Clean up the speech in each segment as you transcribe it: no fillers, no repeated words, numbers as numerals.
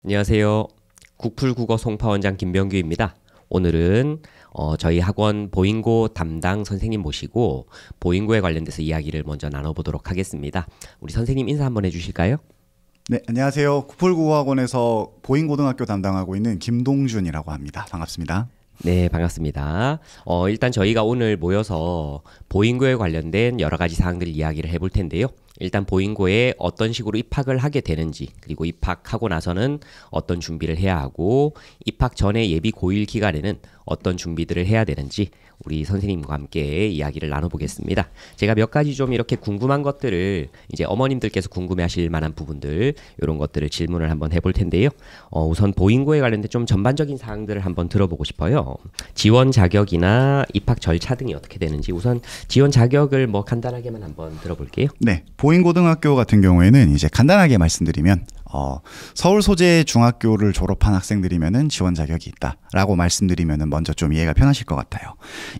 안녕하세요. 국풀국어 송파원장 김병규입니다. 오늘은 저희 학원 보잉고 담당 선생님 모시고 보잉고에 관련돼서 이야기를 먼저 나눠보도록 하겠습니다. 우리 선생님 인사 한번 해주실까요? 네, 안녕하세요. 국풀국어학원에서 보잉고등학교 담당하고 있는 김동준이라고 합니다. 반갑습니다. 네, 반갑습니다. 일단 저희가 오늘 모여서 보잉고에 관련된 여러 가지 사항들 이야기를 해볼 텐데요. 일단 보잉고에 어떤 식으로 입학을 하게 되는지, 그리고 입학하고 나서는 어떤 준비를 해야 하고, 입학 전에 예비 고1 기간에는 어떤 준비들을 해야 되는지 우리 선생님과 함께 이야기를 나눠보겠습니다. 제가 몇 가지 좀 이렇게 궁금한 것들을 이제 어머님들께서 궁금해하실 만한 부분들, 이런 것들을 질문을 한번 해볼 텐데요. 우선 보잉고에 관련된 좀 전반적인 사항들을 한번 들어보고 싶어요. 지원 자격이나 입학 절차 등이 어떻게 되는지, 우선 지원 자격을 뭐 간단하게만 한번 들어볼게요. 네, 보잉고등학교 같은 경우에는 이제 간단하게 말씀드리면 서울 소재 중학교를 졸업한 학생들이면은 지원 자격이 있다라고 말씀드리면은 먼저 좀 이해가 편하실 것 같아요.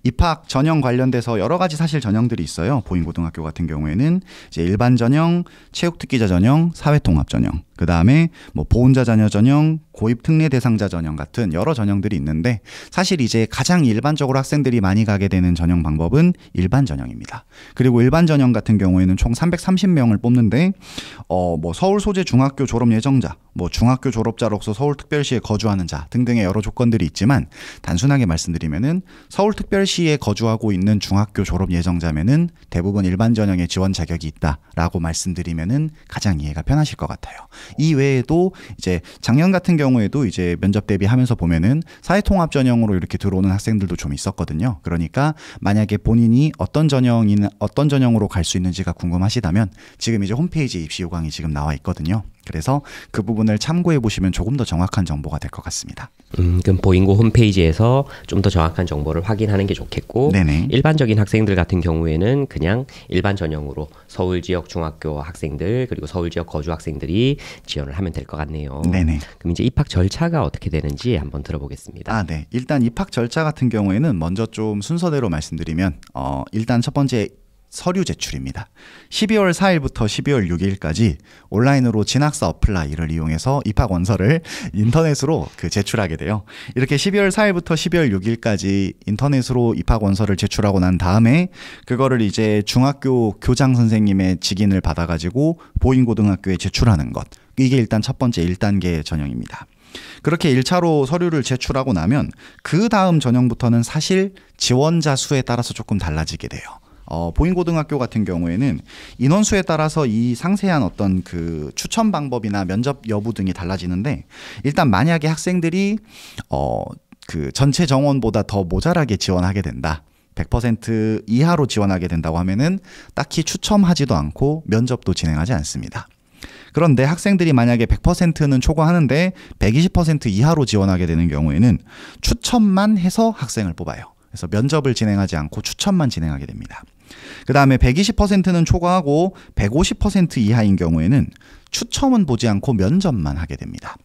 입학 전형 관련돼서 여러 가지 사실 전형들이 있어요. 보잉고등학교 같은 경우에는 이제 일반 전형, 체육특기자 전형, 사회통합 전형, 그 다음에 뭐 보훈자 자녀 전형, 고입 특례 대상자 전형 같은 여러 전형들이 있는데, 사실 이제 가장 일반적으로 학생들이 많이 가게 되는 전형 방법은 일반 전형입니다. 그리고 일반 전형 같은 경우에는 총 330명을 뽑는데 뭐 서울 소재 중학교 졸업 예정자, 뭐 중학교 졸업자로서 서울특별시에 거주하는 자 등등의 여러 조건들이 있지만, 단순하게 말씀드리면은 서울특별시에 거주하고 있는 중학교 졸업 예정자면은 대부분 일반 전형에 지원 자격이 있다라고 말씀드리면은 가장 이해가 편하실 것 같아요. 이 외에도 이제 작년 같은 경우에도 이제 면접 대비하면서 보면은 사회통합 전형으로 이렇게 들어오는 학생들도 좀 있었거든요. 그러니까 만약에 본인이 어떤 전형으로 갈 수 있는지가 궁금하시다면 지금 이제 홈페이지에 입시 요강이 지금 나와 있거든요. 그래서 그 부분을 참고해 보시면 조금 더 정확한 정보가 될 것 같습니다. 그럼 보잉고 홈페이지에서 좀 더 정확한 정보를 확인하는 게 좋겠고, 네네. 일반적인 학생들 같은 경우에는 그냥 일반 전형으로 서울 지역 중학교 학생들, 그리고 서울 지역 거주 학생들이 지원을 하면 될 것 같네요. 네네. 그럼 이제 입학 절차가 어떻게 되는지 한번 들어보겠습니다. 네. 일단 입학 절차 같은 경우에는 먼저 좀 순서대로 말씀드리면 일단 첫 번째 서류 제출입니다. 12월 4일부터 12월 6일까지 온라인으로 진학사 어플라이를 이용해서 입학 원서를 인터넷으로 제출하게 돼요. 이렇게 12월 4일부터 12월 6일까지 인터넷으로 입학 원서를 제출하고 난 다음에 그거를 이제 중학교 교장 선생님의 직인을 받아가지고 보잉고등학교에 제출하는 것. 이게 일단 첫 번째 1단계 전형입니다. 그렇게 1차로 서류를 제출하고 나면 그 다음 전형부터는 사실 지원자 수에 따라서 조금 달라지게 돼요. 보잉고등학교 같은 경우에는 인원수에 따라서 이 상세한 어떤 그 추천 방법이나 면접 여부 등이 달라지는데, 일단 만약에 학생들이 그 전체 정원보다 더 모자라게 지원하게 된다, 100% 이하로 지원하게 된다고 하면은 딱히 추첨하지도 않고 면접도 진행하지 않습니다. 그런데 학생들이 만약에 100%는 초과하는데 120% 이하로 지원하게 되는 경우에는 추첨만 해서 학생을 뽑아요. 그래서 면접을 진행하지 않고 추첨만 진행하게 됩니다. 그 다음에 120%는 초과하고 150% 이하인 경우에는 추첨은 보지 않고 면접만 하게 됩니다.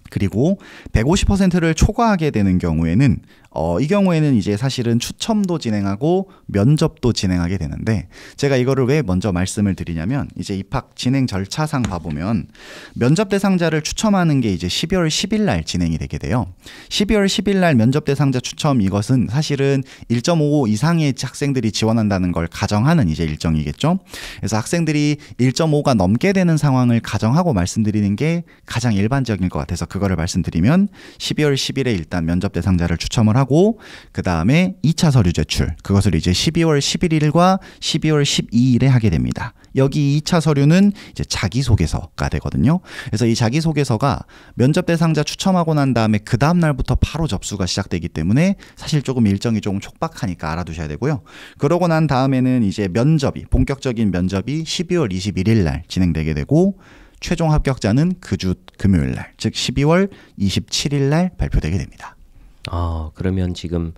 그리고 150%를 초과하게 되는 경우에는 이 경우에는 이제 사실은 추첨도 진행하고 면접도 진행하게 되는데, 제가 이거를 왜 먼저 말씀을 드리냐면, 이제 입학 진행 절차상 봐보면 면접 대상자를 추첨하는 게 이제 12월 10일 날 진행이 되게 돼요. 12월 10일 날 면접 대상자 추첨, 이것은 사실은 1.5 이상의 학생들이 지원한다는 걸 가정하는 이제 일정이겠죠. 그래서 학생들이 1.5가 넘게 되는 상황을 가정하고 말씀드리는 게 가장 일반적인 것 같아서 그거를 말씀드리면, 12월 10일에 일단 면접 대상자를 추첨을 하고, 그 다음에 2차 서류 제출, 그것을 이제 12월 11일과 12월 12일에 하게 됩니다. 여기 2차 서류는 이제 자기소개서가 되거든요. 그래서 이 자기소개서가 면접 대상자 추첨하고 난 다음에 그 다음 날부터 바로 접수가 시작되기 때문에 사실 조금 일정이 조금 촉박하니까 알아두셔야 되고요. 그러고 난 다음에는 이제 본격적인 면접이 12월 21일 날 진행되게 되고, 최종 합격자는 그 주 금요일 날, 즉 12월 27일 날 발표되게 됩니다. 그러면 지금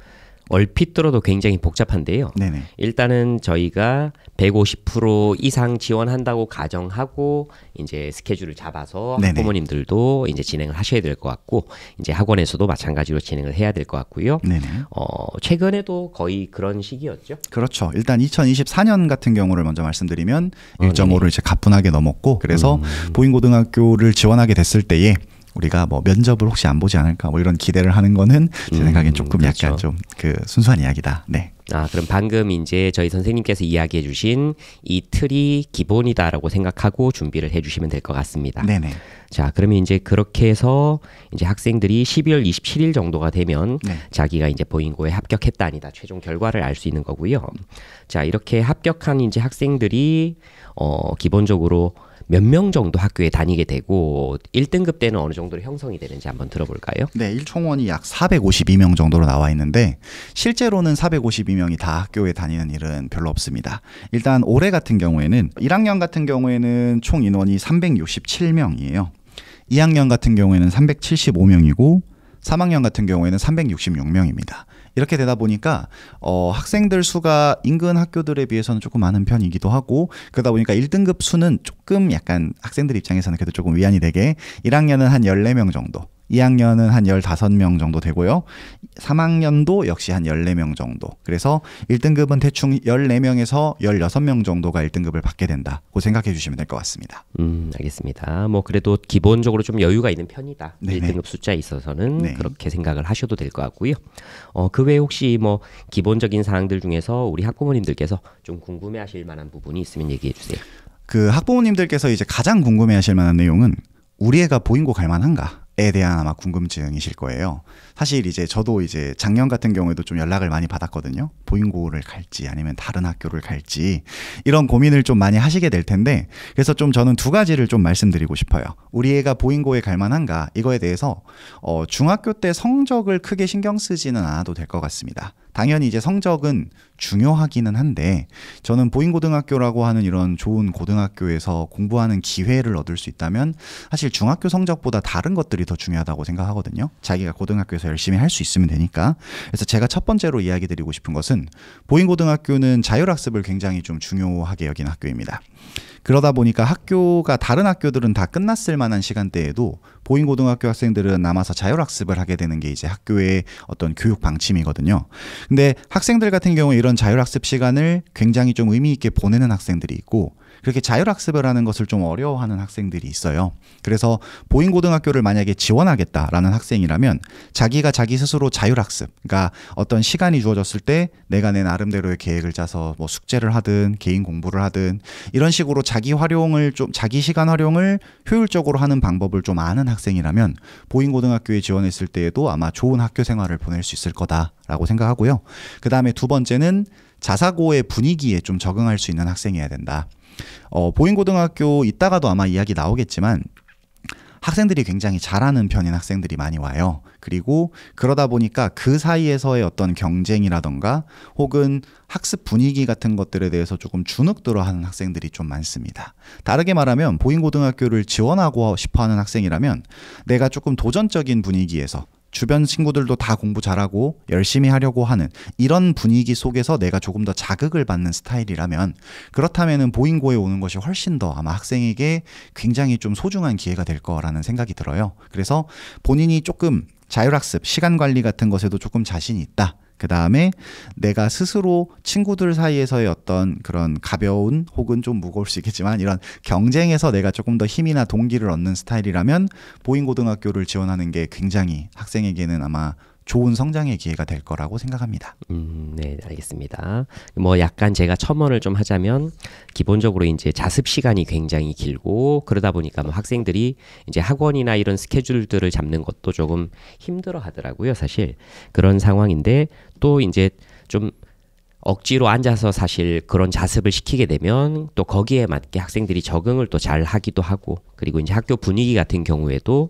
얼핏 들어도 굉장히 복잡한데요. 네네. 일단은 저희가 150% 이상 지원한다고 가정하고 이제 스케줄을 잡아서 네네. 학부모님들도 이제 진행을 하셔야 될 것 같고, 이제 학원에서도 마찬가지로 진행을 해야 될 것 같고요. 네네. 최근에도 거의 그런 시기였죠. 그렇죠. 일단 2024년 같은 경우를 먼저 말씀드리면 1.5를 이제 가뿐하게 넘었고, 그래서 보잉고등학교를 지원하게 됐을 때에 우리가 뭐 면접을 혹시 안 보지 않을까 뭐 이런 기대를 하는 거는 제 생각엔 조금 그렇죠. 약간 좀 그 순수한 이야기다. 네. 그럼 방금 이제 저희 선생님께서 이야기해 주신 이 틀이 기본이다라고 생각하고 준비를 해 주시면 될 것 같습니다. 네네. 자, 그러면 이제 그렇게 해서 이제 학생들이 12월 27일 정도가 되면 네. 자기가 이제 보잉고에 합격했다 아니다 최종 결과를 알 수 있는 거고요. 자, 이렇게 합격한 이제 학생들이 기본적으로 몇 명 정도 학교에 다니게 되고 1등급 때는 어느 정도로 형성이 되는지 한번 들어볼까요? 네, 1총원이 약 452명 정도로 나와 있는데 실제로는 452명이 다 학교에 다니는 일은 별로 없습니다. 일단 올해 같은 경우에는 1학년 같은 경우에는 총 인원이 367명이에요. 2학년 같은 경우에는 375명이고 3학년 같은 경우에는 366명입니다. 이렇게 되다 보니까 학생들 수가 인근 학교들에 비해서는 조금 많은 편이기도 하고 그러다 보니까 1등급 수는 조금 약간 학생들 입장에서는 그래도 조금 위안이 되게 1학년은 한 14명 정도 2학년은 한 15명 정도 되고요. 3학년도 역시 한 14명 정도. 그래서 1등급은 대충 14명에서 16명 정도가 1등급을 받게 된다고 생각해 주시면 될 것 같습니다. 알겠습니다. 뭐 그래도 기본적으로 좀 여유가 있는 편이다. 네네. 1등급 숫자에 있어서는 네. 그렇게 생각을 하셔도 될 것 같고요. 그 외에 혹시 뭐 기본적인 사항들 중에서 우리 학부모님들께서 좀 궁금해하실 만한 부분이 있으면 얘기해 주세요. 그 학부모님들께서 이제 가장 궁금해하실 만한 내용은 우리 애가 보잉고 갈 만한가? 에 대한 아마 궁금증이실 거예요. 사실 이제 저도 이제 작년 같은 경우에도 좀 연락을 많이 받았거든요. 보잉고를 갈지 아니면 다른 학교를 갈지 이런 고민을 좀 많이 하시게 될 텐데 그래서 좀 저는 두 가지를 좀 말씀드리고 싶어요. 우리 애가 보잉고에 갈 만한가 이거에 대해서 중학교 때 성적을 크게 신경 쓰지는 않아도 될 것 같습니다. 당연히 이제 성적은 중요하기는 한데 저는 보잉고등학교라고 하는 이런 좋은 고등학교에서 공부하는 기회를 얻을 수 있다면 사실 중학교 성적보다 다른 것들이 더 중요하다고 생각하거든요. 자기가 고등학교에서 열심히 할 수 있으면 되니까. 그래서 제가 첫 번째로 이야기 드리고 싶은 것은 보잉고등학교는 자율학습을 굉장히 좀 중요하게 여긴 학교입니다. 그러다 보니까 학교가 다른 학교들은 다 끝났을 만한 시간대에도 보잉고등학교 학생들은 남아서 자율학습을 하게 되는 게 이제 학교의 어떤 교육 방침이거든요. 근데 학생들 같은 경우에 이런 자율학습 시간을 굉장히 좀 의미 있게 보내는 학생들이 있고 그렇게 자율학습을 하는 것을 좀 어려워하는 학생들이 있어요. 그래서 보잉고등학교를 만약에 지원하겠다라는 학생이라면 자기가 자기 스스로 자율학습, 그러니까 어떤 시간이 주어졌을 때 내가 내 나름대로의 계획을 짜서 뭐 숙제를 하든 개인 공부를 하든 이런 식으로 자기 시간 활용을 효율적으로 하는 방법을 좀 아는 학생이라면 보잉고등학교에 지원했을 때에도 아마 좋은 학교 생활을 보낼 수 있을 거다라고 생각하고요. 그 다음에 두 번째는 자사고의 분위기에 좀 적응할 수 있는 학생이어야 된다. 보잉고등학교 이따가도 아마 이야기 나오겠지만 학생들이 굉장히 잘하는 편인 학생들이 많이 와요. 그리고 그러다 보니까 그 사이에서의 어떤 경쟁이라던가 혹은 학습 분위기 같은 것들에 대해서 조금 주눅들어 하는 학생들이 좀 많습니다. 다르게 말하면 보잉고등학교를 지원하고 싶어하는 학생이라면 내가 조금 도전적인 분위기에서 주변 친구들도 다 공부 잘하고 열심히 하려고 하는 이런 분위기 속에서 내가 조금 더 자극을 받는 스타일이라면 그렇다면은 보잉고에 오는 것이 훨씬 더 아마 학생에게 굉장히 좀 소중한 기회가 될 거라는 생각이 들어요. 그래서 본인이 조금 자율학습, 시간 관리 같은 것에도 조금 자신이 있다. 그 다음에 내가 스스로 친구들 사이에서의 어떤 그런 가벼운 혹은 좀 무거울 수 있겠지만 이런 경쟁에서 내가 조금 더 힘이나 동기를 얻는 스타일이라면 보잉고등학교를 지원하는 게 굉장히 학생에게는 아마 좋은 성장의 기회가 될 거라고 생각합니다. 네, 알겠습니다. 뭐 약간 제가 첨언을 좀 하자면 기본적으로 이제 자습 시간이 굉장히 길고 그러다 보니까 뭐 학생들이 이제 학원이나 이런 스케줄들을 잡는 것도 조금 힘들어 하더라고요, 사실. 그런 상황인데 또 이제 좀 억지로 앉아서 사실 그런 자습을 시키게 되면 또 거기에 맞게 학생들이 적응을 또 잘 하기도 하고 그리고 이제 학교 분위기 같은 경우에도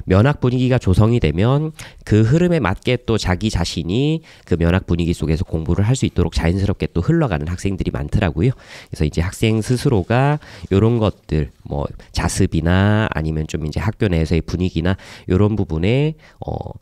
면학 분위기가 조성이 되면 그 흐름에 맞게 또 자기 자신이 그 면학 분위기 속에서 공부를 할 수 있도록 자연스럽게 또 흘러가는 학생들이 많더라고요. 그래서 이제 학생 스스로가 이런 것들 뭐 자습이나 아니면 좀 이제 학교 내에서의 분위기나 이런 부분에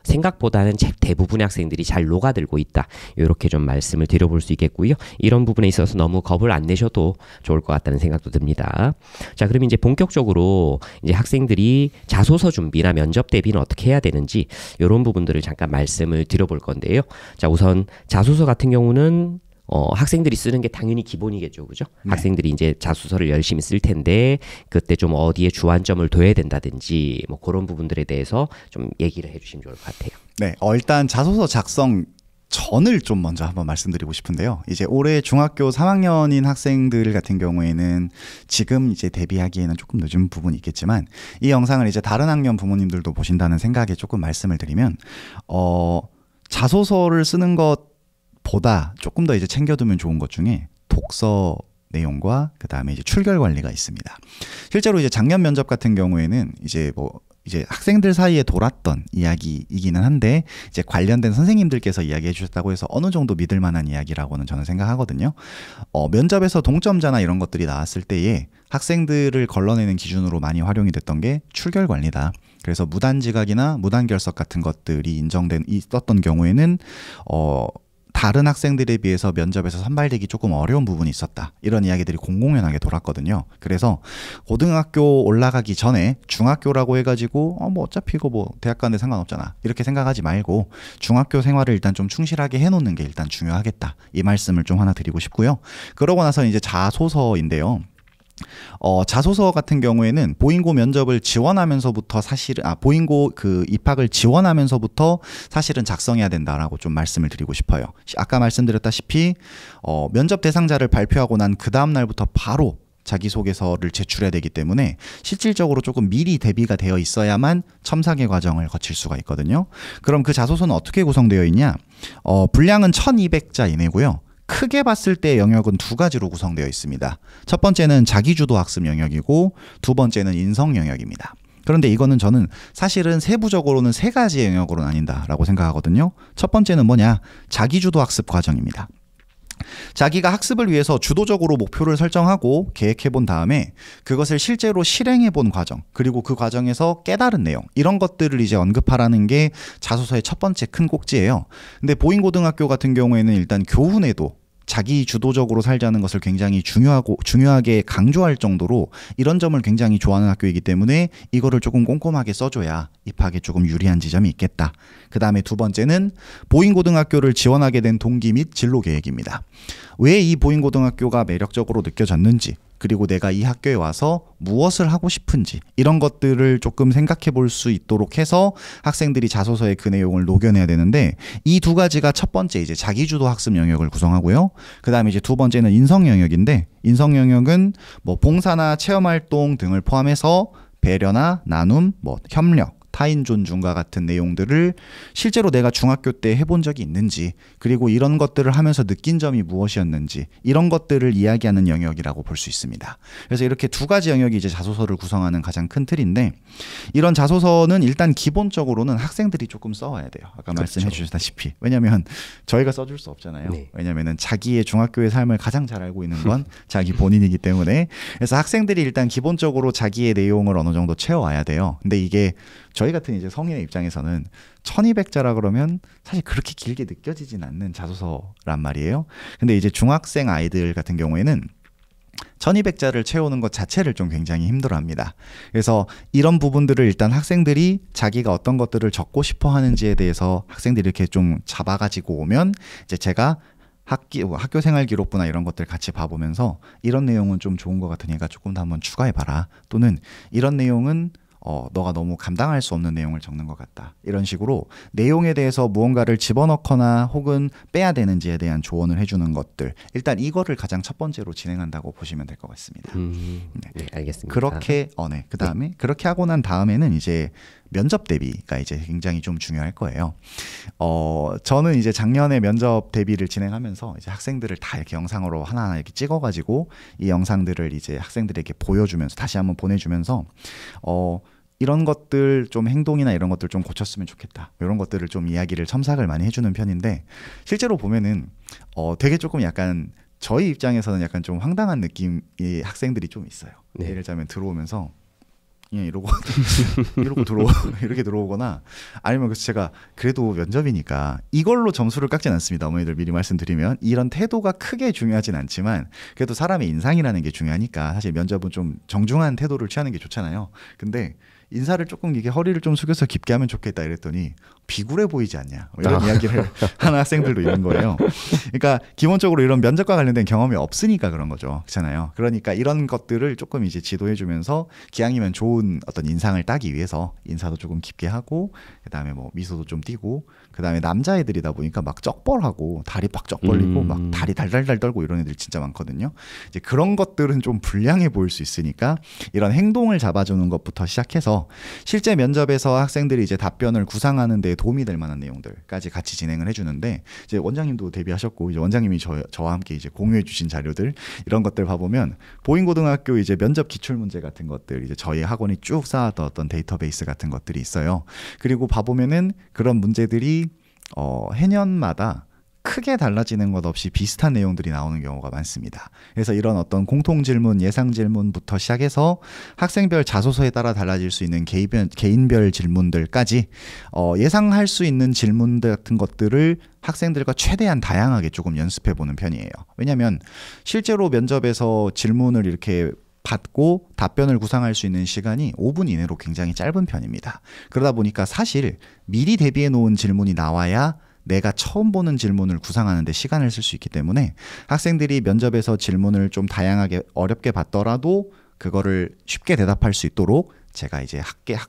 생각보다는 대부분의 학생들이 잘 녹아들고 있다. 이렇게 좀 말씀을 드려볼 수 있겠고요. 이런 부분에 있어서 너무 겁을 안 내셔도 좋을 것 같다는 생각도 듭니다. 자, 그럼 이제 본격적으로 이제 학생들이 자소서 준비나 면접 대비는 어떻게 해야 되는지 이런 부분들을 잠깐 말씀을 드려볼 건데요. 자, 우선 자소서 같은 경우는 학생들이 쓰는 게 당연히 기본이겠죠, 그죠? 네. 학생들이 이제 자소서를 열심히 쓸 텐데 그때 좀 어디에 주안점을 둬야 된다든지 뭐 그런 부분들에 대해서 좀 얘기를 해주시면 좋을 것 같아요. 네, 일단 자소서 작성 전을 좀 먼저 한번 말씀드리고 싶은데요. 이제 올해 중학교 3학년인 학생들 같은 경우에는 지금 이제 대비하기에는 조금 늦은 부분이 있겠지만 이 영상을 이제 다른 학년 부모님들도 보신다는 생각에 조금 말씀을 드리면 자소서를 쓰는 것보다 조금 더 이제 챙겨두면 좋은 것 중에 독서 내용과 그 다음에 이제 출결 관리가 있습니다. 실제로 이제 작년 면접 같은 경우에는 이제 학생들 사이에 돌았던 이야기이기는 한데 이제 관련된 선생님들께서 이야기해 주셨다고 해서 어느 정도 믿을 만한 이야기라고는 저는 생각하거든요. 면접에서 동점자나 이런 것들이 나왔을 때에 학생들을 걸러내는 기준으로 많이 활용이 됐던 게 출결 관리다. 그래서 무단 지각이나 무단 결석 같은 것들이 있었던 경우에는 다른 학생들에 비해서 면접에서 선발되기 조금 어려운 부분이 있었다. 이런 이야기들이 공공연하게 돌았거든요. 그래서 고등학교 올라가기 전에 중학교라고 해가지고 뭐 어차피 이거 뭐 대학 가는데 상관없잖아. 이렇게 생각하지 말고 중학교 생활을 일단 좀 충실하게 해놓는 게 일단 중요하겠다. 이 말씀을 좀 하나 드리고 싶고요. 그러고 나서 이제 자소서인데요. 자소서 같은 경우에는 보잉고 면접을 지원하면서부터 보잉고 그 입학을 지원하면서부터 사실은 작성해야 된다라고 좀 말씀을 드리고 싶어요. 아까 말씀드렸다시피 면접 대상자를 발표하고 난 그 다음 날부터 바로 자기소개서를 제출해야 되기 때문에 실질적으로 조금 미리 대비가 되어 있어야만 첨삭의 과정을 거칠 수가 있거든요. 그럼 그 자소서는 어떻게 구성되어 있냐? 분량은 1200자 이내고요. 크게 봤을 때 영역은 두 가지로 구성되어 있습니다. 첫 번째는 자기주도 학습 영역이고 두 번째는 인성 영역입니다. 그런데 이거는 저는 사실은 세부적으로는 세 가지 영역으로 나뉜다라고 생각하거든요. 첫 번째는 뭐냐? 자기주도 학습 과정입니다. 자기가 학습을 위해서 주도적으로 목표를 설정하고 계획해 본 다음에 그것을 실제로 실행해 본 과정, 그리고 그 과정에서 깨달은 내용, 이런 것들을 이제 언급하라는 게 자소서의 첫 번째 큰 꼭지예요. 근데 보잉고등학교 같은 경우에는 일단 교훈에도 자기 주도적으로 살자는 것을 굉장히 중요하게 강조할 정도로 이런 점을 굉장히 좋아하는 학교이기 때문에 이거를 조금 꼼꼼하게 써줘야 입학에 조금 유리한 지점이 있겠다. 그 다음에 두 번째는 보잉고등학교를 지원하게 된 동기 및 진로 계획입니다. 왜 이 보잉고등학교가 매력적으로 느껴졌는지, 그리고 내가 이 학교에 와서 무엇을 하고 싶은지, 이런 것들을 조금 생각해 볼 수 있도록 해서 학생들이 자소서에 그 내용을 녹여내야 되는데, 이 두 가지가 첫 번째 이제 자기주도 학습 영역을 구성하고요. 그 다음에 이제 두 번째는 인성 영역인데, 인성 영역은 뭐 봉사나 체험 활동 등을 포함해서 배려나 나눔, 뭐 협력, 타인 존중과 같은 내용들을 실제로 내가 중학교 때 해본 적이 있는지, 그리고 이런 것들을 하면서 느낀 점이 무엇이었는지, 이런 것들을 이야기하는 영역이라고 볼 수 있습니다. 그래서 이렇게 두 가지 영역이 이제 자소서를 구성하는 가장 큰 틀인데, 이런 자소서는 일단 기본적으로는 학생들이 조금 써와야 돼요. 아까 말씀해 주셨다시피. 왜냐하면 저희가 써줄 수 없잖아요. 네. 왜냐하면 자기의 중학교의 삶을 가장 잘 알고 있는 건 자기 본인이기 때문에. 그래서 학생들이 일단 기본적으로 자기의 내용을 어느 정도 채워와야 돼요. 근데 이게 저희 같은 이제 성인의 입장에서는 1200자라 그러면 사실 그렇게 길게 느껴지진 않는 자소서란 말이에요. 근데 이제 중학생 아이들 같은 경우에는 1200자를 채우는 것 자체를 좀 굉장히 힘들어합니다. 그래서 이런 부분들을 일단 학생들이 자기가 어떤 것들을 적고 싶어 하는지에 대해서 학생들이 이렇게 좀 잡아가지고 오면 이제 제가 학교 생활 기록부나 이런 것들 같이 봐보면서 이런 내용은 좀 좋은 것 같으니까 조금 더 한번 추가해봐라. 또는 이런 내용은 너가 너무 감당할 수 없는 내용을 적는 것 같다. 이런 식으로 내용에 대해서 무언가를 집어넣거나 혹은 빼야 되는지에 대한 조언을 해주는 것들. 일단 이거를 가장 첫 번째로 진행한다고 보시면 될 것 같습니다. 네, 알겠습니다. 그렇게, 네. 그 다음에 그렇게 하고 난 다음에는 이제 면접 대비가 이제 굉장히 좀 중요할 거예요. 저는 이제 작년에 면접 대비를 진행하면서 이제 학생들을 다 이렇게 영상으로 하나하나 이렇게 찍어가지고 이 영상들을 이제 학생들에게 보여주면서 다시 한번 보내주면서 이런 것들 좀 행동이나 이런 것들 좀 고쳤으면 좋겠다. 이런 것들을 좀 이야기를 첨삭을 많이 해주는 편인데 실제로 보면은 되게 조금 약간 저희 입장에서는 약간 좀 황당한 느낌의 학생들이 좀 있어요. 네. 예를 들자면 들어오면서 그냥 이러고 이렇게 들어오거나 아니면 그래서 제가 그래도 면접이니까 이걸로 점수를 깎진 않습니다. 어머니들 미리 말씀드리면 이런 태도가 크게 중요하진 않지만 그래도 사람의 인상이라는 게 중요하니까 사실 면접은 좀 정중한 태도를 취하는 게 좋잖아요. 근데 인사를 조금 이게 허리를 좀 숙여서 깊게 하면 좋겠다 이랬더니 비굴해 보이지 않냐 뭐 이런 이야기를 하는 학생들도 있는 거예요. 그러니까 기본적으로 이런 면접과 관련된 경험이 없으니까 그런 거죠. 그렇잖아요. 그러니까 이런 것들을 조금 이제 지도해주면서 기왕이면 좋은 어떤 인상을 따기 위해서 인사도 조금 깊게 하고 그다음에 뭐 미소도 좀 띄고 그다음에 남자애들이다 보니까 막 쩍벌하고 다리 빡쩍 벌리고 막 다리 달달달 떨고 이런 애들 진짜 많거든요. 이제 그런 것들은 좀 불량해 보일 수 있으니까 이런 행동을 잡아주는 것부터 시작해서 실제 면접에서 학생들이 이제 답변을 구상하는 데 도움이 될 만한 내용들까지 같이 진행을 해주는데 이제 원장님도 데뷔하셨고 이제 원장님이 저와 함께 이제 공유해주신 자료들 이런 것들 봐보면 보인고등학교 이제 면접 기출 문제 같은 것들 이제 저희 학원이 쭉 쌓았던 어떤 데이터베이스 같은 것들이 있어요. 그리고 봐보면은 그런 문제들이 해년마다 크게 달라지는 것 없이 비슷한 내용들이 나오는 경우가 많습니다. 그래서 이런 어떤 공통 질문, 예상 질문부터 시작해서 학생별 자소서에 따라 달라질 수 있는 개인별 질문들까지 예상할 수 있는 질문들 같은 것들을 학생들과 최대한 다양하게 조금 연습해보는 편이에요. 왜냐하면 실제로 면접에서 질문을 이렇게 받고 답변을 구상할 수 있는 시간이 5분 이내로 굉장히 짧은 편입니다. 그러다 보니까 사실 미리 대비해 놓은 질문이 나와야 내가 처음 보는 질문을 구상하는 데 시간을 쓸 수 있기 때문에 학생들이 면접에서 질문을 좀 다양하게 어렵게 받더라도 그거를 쉽게 대답할 수 있도록 제가 이제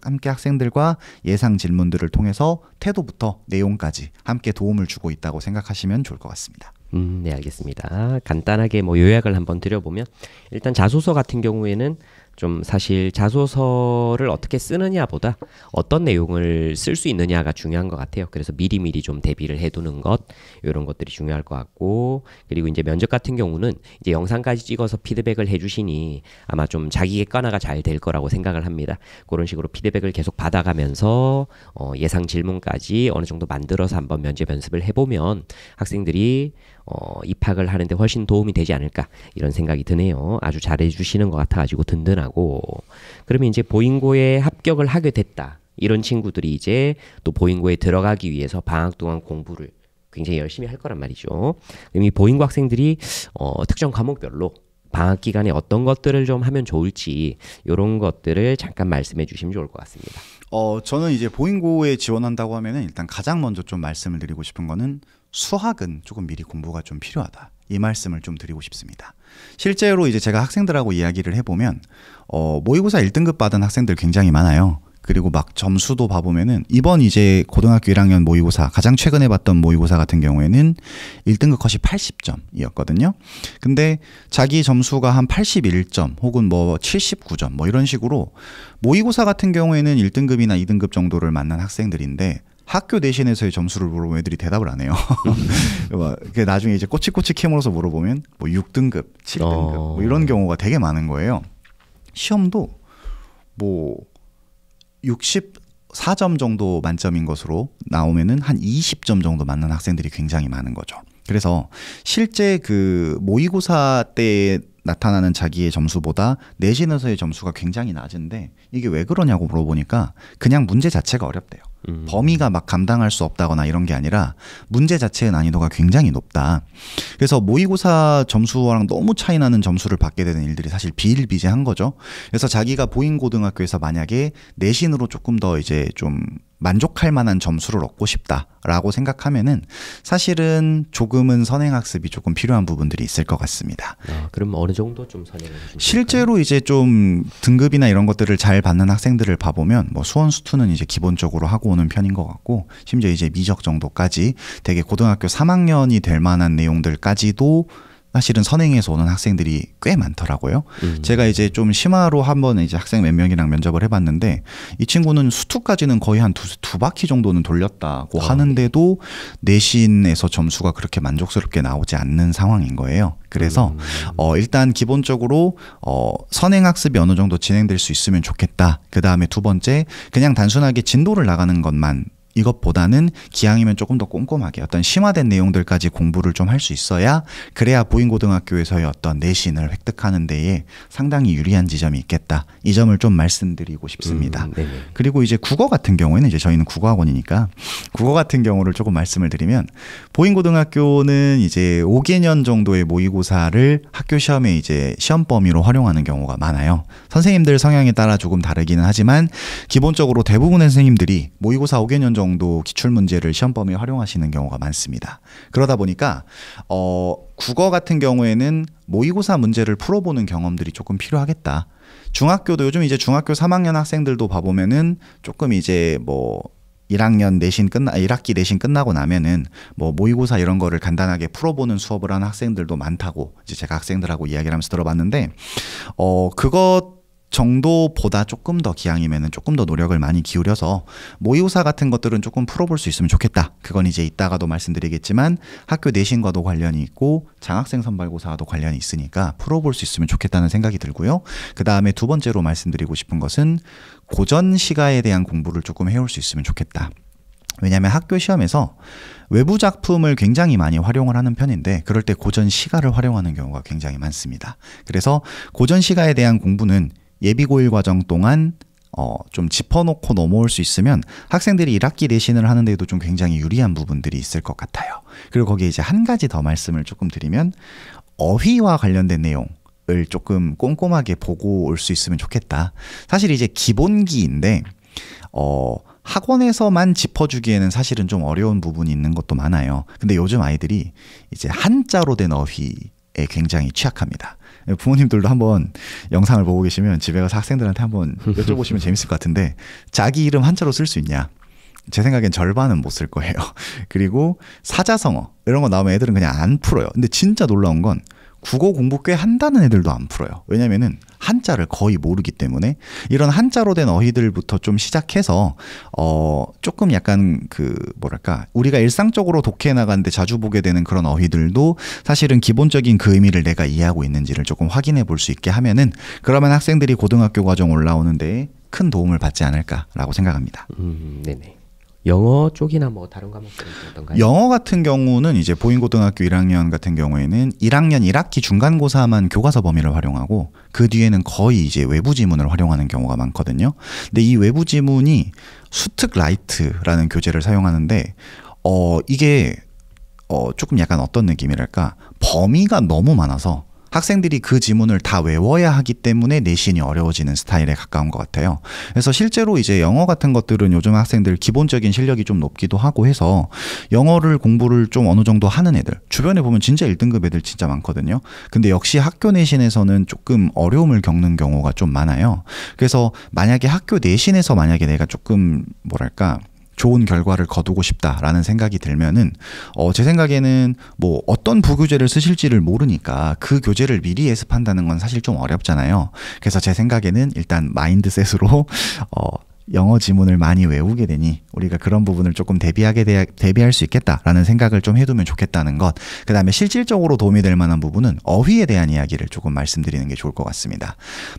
함께 학생들과 예상 질문들을 통해서 태도부터 내용까지 함께 도움을 주고 있다고 생각하시면 좋을 것 같습니다. 네, 알겠습니다. 간단하게 뭐 요약을 한번 드려보면 일단 자소서 같은 경우에는 좀 사실 자소서를 어떻게 쓰느냐보다 어떤 내용을 쓸 수 있느냐가 중요한 것 같아요. 그래서 미리미리 좀 대비를 해두는 것 이런 것들이 중요할 것 같고 그리고 이제 면접 같은 경우는 이제 영상까지 찍어서 피드백을 해주시니 아마 좀 자기 객관화가 잘 될 거라고 생각을 합니다. 그런 식으로 피드백을 계속 받아가면서 예상 질문까지 어느 정도 만들어서 한번 면접 연습을 해보면 학생들이 입학을 하는데 훨씬 도움이 되지 않을까 이런 생각이 드네요. 아주 잘해주시는 것 같아가지고 든든하고 그러면 이제 보인고에 합격을 하게 됐다 이런 친구들이 이제 또 보인고에 들어가기 위해서 방학 동안 공부를 굉장히 열심히 할 거란 말이죠. 그럼 이 보인고 학생들이 특정 과목별로 방학 기간에 어떤 것들을 좀 하면 좋을지 이런 것들을 잠깐 말씀해 주시면 좋을 것 같습니다. 저는 이제 보인고에 지원한다고 하면은 일단 가장 먼저 좀 말씀을 드리고 싶은 거는 수학은 조금 미리 공부가 좀 필요하다. 이 말씀을 좀 드리고 싶습니다. 실제로 이제 제가 학생들하고 이야기를 해보면 모의고사 1등급 받은 학생들 굉장히 많아요. 그리고 막 점수도 봐보면은 이번 이제 고등학교 1학년 모의고사 가장 최근에 봤던 모의고사 같은 경우에는 1등급 컷이 80점이었거든요. 근데 자기 점수가 한 81점 혹은 뭐 79점 뭐 이런 식으로 모의고사 같은 경우에는 1등급이나 2등급 정도를 만난 학생들인데 학교 내신에서의 점수를 물어보면 애들이 대답을 안 해요. 나중에 이제 꼬치꼬치 캐물어서 물어보면 뭐 6등급, 7등급 뭐 이런 경우가 되게 많은 거예요. 시험도 뭐 64점 정도 만점인 것으로 나오면은 한 20점 정도 맞는 학생들이 굉장히 많은 거죠. 그래서 실제 그 모의고사 때 나타나는 자기의 점수보다 내신에서의 점수가 굉장히 낮은데 이게 왜 그러냐고 물어보니까 그냥 문제 자체가 어렵대요. 범위가 막 감당할 수 없다거나 이런 게 아니라 문제 자체의 난이도가 굉장히 높다. 그래서 모의고사 점수랑 너무 차이 나는 점수를 받게 되는 일들이 사실 비일비재한 거죠. 그래서 자기가 보인고등학교에서 만약에 내신으로 조금 더 이제 좀 만족할 만한 점수를 얻고 싶다라고 생각하면은 사실은 조금은 선행학습이 조금 필요한 부분들이 있을 것 같습니다. 그럼 어느 정도 좀 선행을 해주실까요? 실제로 이제 좀 등급이나 이런 것들을 잘 받는 학생들을 봐보면 뭐 수원 수투는 이제 기본적으로 하고 오는 편인 것 같고 심지어 이제 미적 정도까지 되게 고등학교 3학년이 될 만한 내용들까지도 사실은 선행해서 오는 학생들이 꽤 많더라고요. 제가 이제 좀 심화로 한번 이제 학생 몇 명이랑 면접을 해봤는데 이 친구는 수투까지는 거의 한 두 바퀴 정도는 돌렸다고 하는데도 내신에서 점수가 그렇게 만족스럽게 나오지 않는 상황인 거예요. 그래서 일단 기본적으로 선행학습이 어느 정도 진행될 수 있으면 좋겠다. 그 다음에 두 번째 그냥 단순하게 진도를 나가는 것만 이것보다는 기왕이면 조금 더 꼼꼼하게 어떤 심화된 내용들까지 공부를 좀 할 수 있어야 그래야 보인고등학교에서의 어떤 내신을 획득하는 데에 상당히 유리한 지점이 있겠다. 이 점을 좀 말씀드리고 싶습니다. 그리고 이제 국어 같은 경우에는 이제 저희는 국어학원이니까 국어 같은 경우를 조금 말씀을 드리면 보인고등학교는 이제 5개년 정도의 모의고사를 학교 시험에 이제 시험 범위로 활용하는 경우가 많아요. 선생님들 성향에 따라 조금 다르기는 하지만 기본적으로 대부분의 선생님들이 모의고사 5개년 정도 정도 기출 문제를 시험 범위에 활용하시는 경우가 많습니다. 그러다 보니까 국어 같은 경우에는 모의고사 문제를 풀어보는 경험들이 조금 필요하겠다. 중학교도 요즘 이제 중학교 3학년 학생들도 봐보면은 조금 이제 뭐 1학기 내신 끝나고 나면은 뭐 모의고사 이런 거를 간단하게 풀어보는 수업을 하는 학생들도 많다고 이제 제가 학생들하고 이야기를 하면서 들어봤는데 그것 정도보다 조금 더 기왕이면은 조금 더 노력을 많이 기울여서 모의고사 같은 것들은 조금 풀어볼 수 있으면 좋겠다. 그건 이제 이따가도 말씀드리겠지만 학교 내신과도 관련이 있고 장학생 선발고사와도 관련이 있으니까 풀어볼 수 있으면 좋겠다는 생각이 들고요. 그 다음에 두 번째로 말씀드리고 싶은 것은 고전 시가에 대한 공부를 조금 해올 수 있으면 좋겠다. 왜냐하면 학교 시험에서 외부 작품을 굉장히 많이 활용을 하는 편인데 그럴 때 고전 시가를 활용하는 경우가 굉장히 많습니다. 그래서 고전 시가에 대한 공부는 예비고일 과정 동안 좀 짚어놓고 넘어올 수 있으면 학생들이 1학기 내신을 하는데도 좀 굉장히 유리한 부분들이 있을 것 같아요. 그리고 거기에 이제 한 가지 더 말씀을 조금 드리면 어휘와 관련된 내용을 조금 꼼꼼하게 보고 올 수 있으면 좋겠다. 사실 이제 기본기인데 학원에서만 짚어주기에는 사실은 좀 어려운 부분이 있는 것도 많아요. 근데 요즘 아이들이 이제 한자로 된 어휘에 굉장히 취약합니다. 부모님들도 한번 영상을 보고 계시면 집에 가서 학생들한테 한번 여쭤보시면 재밌을 것 같은데 자기 이름 한자로 쓸 수 있냐? 제 생각엔 절반은 못 쓸 거예요. 그리고 사자성어 이런 거 나오면 애들은 그냥 안 풀어요. 근데 진짜 놀라운 건 국어 공부 꽤 한다는 애들도 안 풀어요. 왜냐면은 한자를 거의 모르기 때문에 이런 한자로 된 어휘들부터 좀 시작해서 조금 약간 우리가 일상적으로 독해해 나가는데 자주 보게 되는 그런 어휘들도 사실은 기본적인 그 의미를 내가 이해하고 있는지를 조금 확인해 볼 수 있게 하면은 그러면 학생들이 고등학교 과정 올라오는 데에 큰 도움을 받지 않을까라고 생각합니다. 네네. 영어 쪽이나 뭐 다른 과목들은 어떤가요? 영어 같은 경우는 이제 보인고등학교 1학년 같은 경우에는 1학년 1학기 중간고사만 교과서 범위를 활용하고 그 뒤에는 거의 이제 외부 지문을 활용하는 경우가 많거든요. 근데 이 외부 지문이 수특라이트라는 교재를 사용하는데 이게 조금 약간 어떤 느낌이랄까 범위가 너무 많아서 학생들이 그 지문을 다 외워야 하기 때문에 내신이 어려워지는 스타일에 가까운 것 같아요. 그래서 실제로 이제 영어 같은 것들은 요즘 학생들 기본적인 실력이 좀 높기도 하고 해서 영어를 공부를 좀 어느 정도 하는 애들 주변에 보면 진짜 1등급 애들 진짜 많거든요. 근데 역시 학교 내신에서는 조금 어려움을 겪는 경우가 좀 많아요. 그래서 만약에 학교 내신에서 만약에 내가 조금 좋은 결과를 거두고 싶다라는 생각이 들면은 제 생각에는 뭐 어떤 부교재를 쓰실지를 모르니까 그 교재를 미리 예습한다는 건 사실 좀 어렵잖아요. 그래서 제 생각에는 일단 마인드셋으로 영어 지문을 많이 외우게 되니 우리가 그런 부분을 조금 대비할 수 있겠다라는 생각을 좀 해두면 좋겠다는 것. 그 다음에 실질적으로 도움이 될 만한 부분은 어휘에 대한 이야기를 조금 말씀드리는 게 좋을 것 같습니다.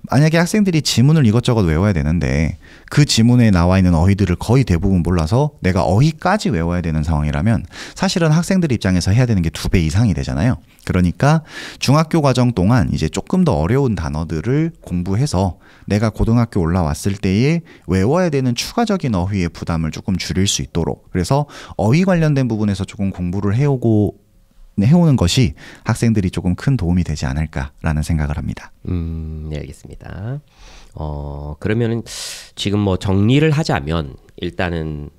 만약에 학생들이 지문을 이것저것 외워야 되는데 그 지문에 나와 있는 어휘들을 거의 대부분 몰라서 내가 어휘까지 외워야 되는 상황이라면 사실은 학생들 입장에서 해야 되는 게 2배 이상이 되잖아요. 그러니까 중학교 과정 동안 이제 조금 더 어려운 단어들을 공부해서 내가 고등학교 올라왔을 때에 외워야 되는 추가적인 어휘의 부담을 조금 줄일 수 있도록 그래서 어휘 관련된 부분에서 조금 공부를 해오는 것이 학생들이 조금 큰 도움이 되지 않을까라는 생각을 합니다. 네, 알겠습니다. 그러면은 지금 뭐 정리를 하자면 일단은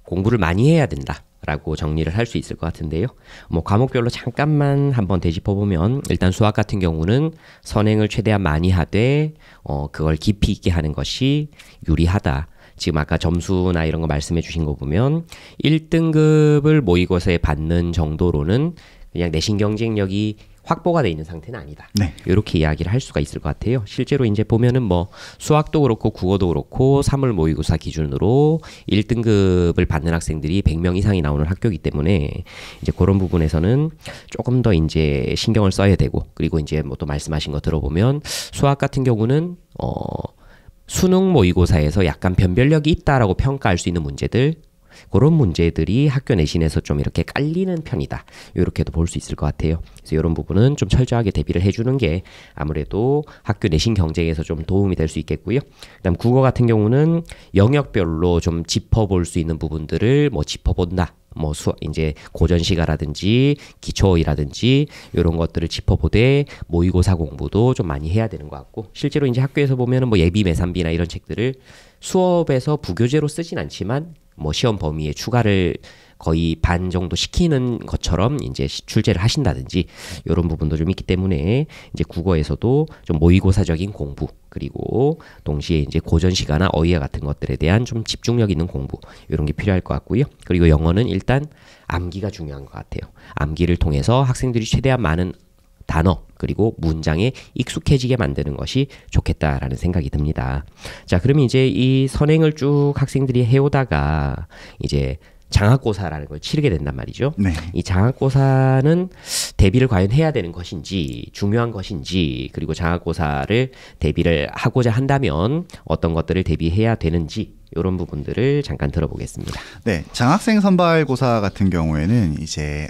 공부를 많이 해야 된다라고 정리를 할 수 있을 것 같은데요. 뭐 과목별로 잠깐만 한번 되짚어보면 일단 수학 같은 경우는 선행을 최대한 많이 하되 그걸 깊이 있게 하는 것이 유리하다. 지금 아까 점수나 이런 거 말씀해 주신 거 보면 1등급을 모의고사에 받는 정도로는 그냥 내신 경쟁력이 확보가 돼 있는 상태는 아니다. 네. 이렇게 이야기를 할 수가 있을 것 같아요. 실제로 이제 보면은 뭐 수학도 그렇고 국어도 그렇고 3월 모의고사 기준으로 1등급을 받는 학생들이 100명 이상이 나오는 학교이기 때문에 이제 그런 부분에서는 조금 더 이제 신경을 써야 되고 그리고 이제 뭐 또 말씀하신 거 들어보면 수학 같은 경우는 수능 모의고사에서 약간 변별력이 있다라고 평가할 수 있는 문제들 그런 문제들이 학교 내신에서 좀 이렇게 깔리는 편이다. 이렇게도 볼 수 있을 것 같아요. 그래서 이런 부분은 좀 철저하게 대비를 해주는 게 아무래도 학교 내신 경쟁에서 좀 도움이 될 수 있겠고요. 그다음 국어 같은 경우는 영역별로 좀 짚어볼 수 있는 부분들을 뭐 짚어본다. 뭐 이제 고전시가라든지 기초어휘라든지 이런 것들을 짚어보되 모의고사 공부도 좀 많이 해야 되는 것 같고 실제로 이제 학교에서 보면은 뭐 예비 매산비나 이런 책들을 수업에서 부교재로 쓰진 않지만 뭐 시험 범위에 추가를 거의 반 정도 시키는 것처럼 이제 출제를 하신다든지 이런 부분도 좀 있기 때문에 이제 국어에서도 좀 모의고사적인 공부 그리고 동시에 이제 고전 시가나 어휘와 같은 것들에 대한 좀 집중력 있는 공부 이런 게 필요할 것 같고요. 그리고 영어는 일단 암기가 중요한 것 같아요. 암기를 통해서 학생들이 최대한 많은 단어 그리고 문장에 익숙해지게 만드는 것이 좋겠다라는 생각이 듭니다. 자, 그러면 이제 이 선행을 쭉 학생들이 해오다가 이제 장학고사라는 걸 치르게 된단 말이죠. 네. 이 장학고사는 대비를 과연 해야 되는 것인지 중요한 것인지 그리고 장학고사를 대비를 하고자 한다면 어떤 것들을 대비해야 되는지 이런 부분들을 잠깐 들어보겠습니다. 네, 장학생 선발고사 같은 경우에는 이제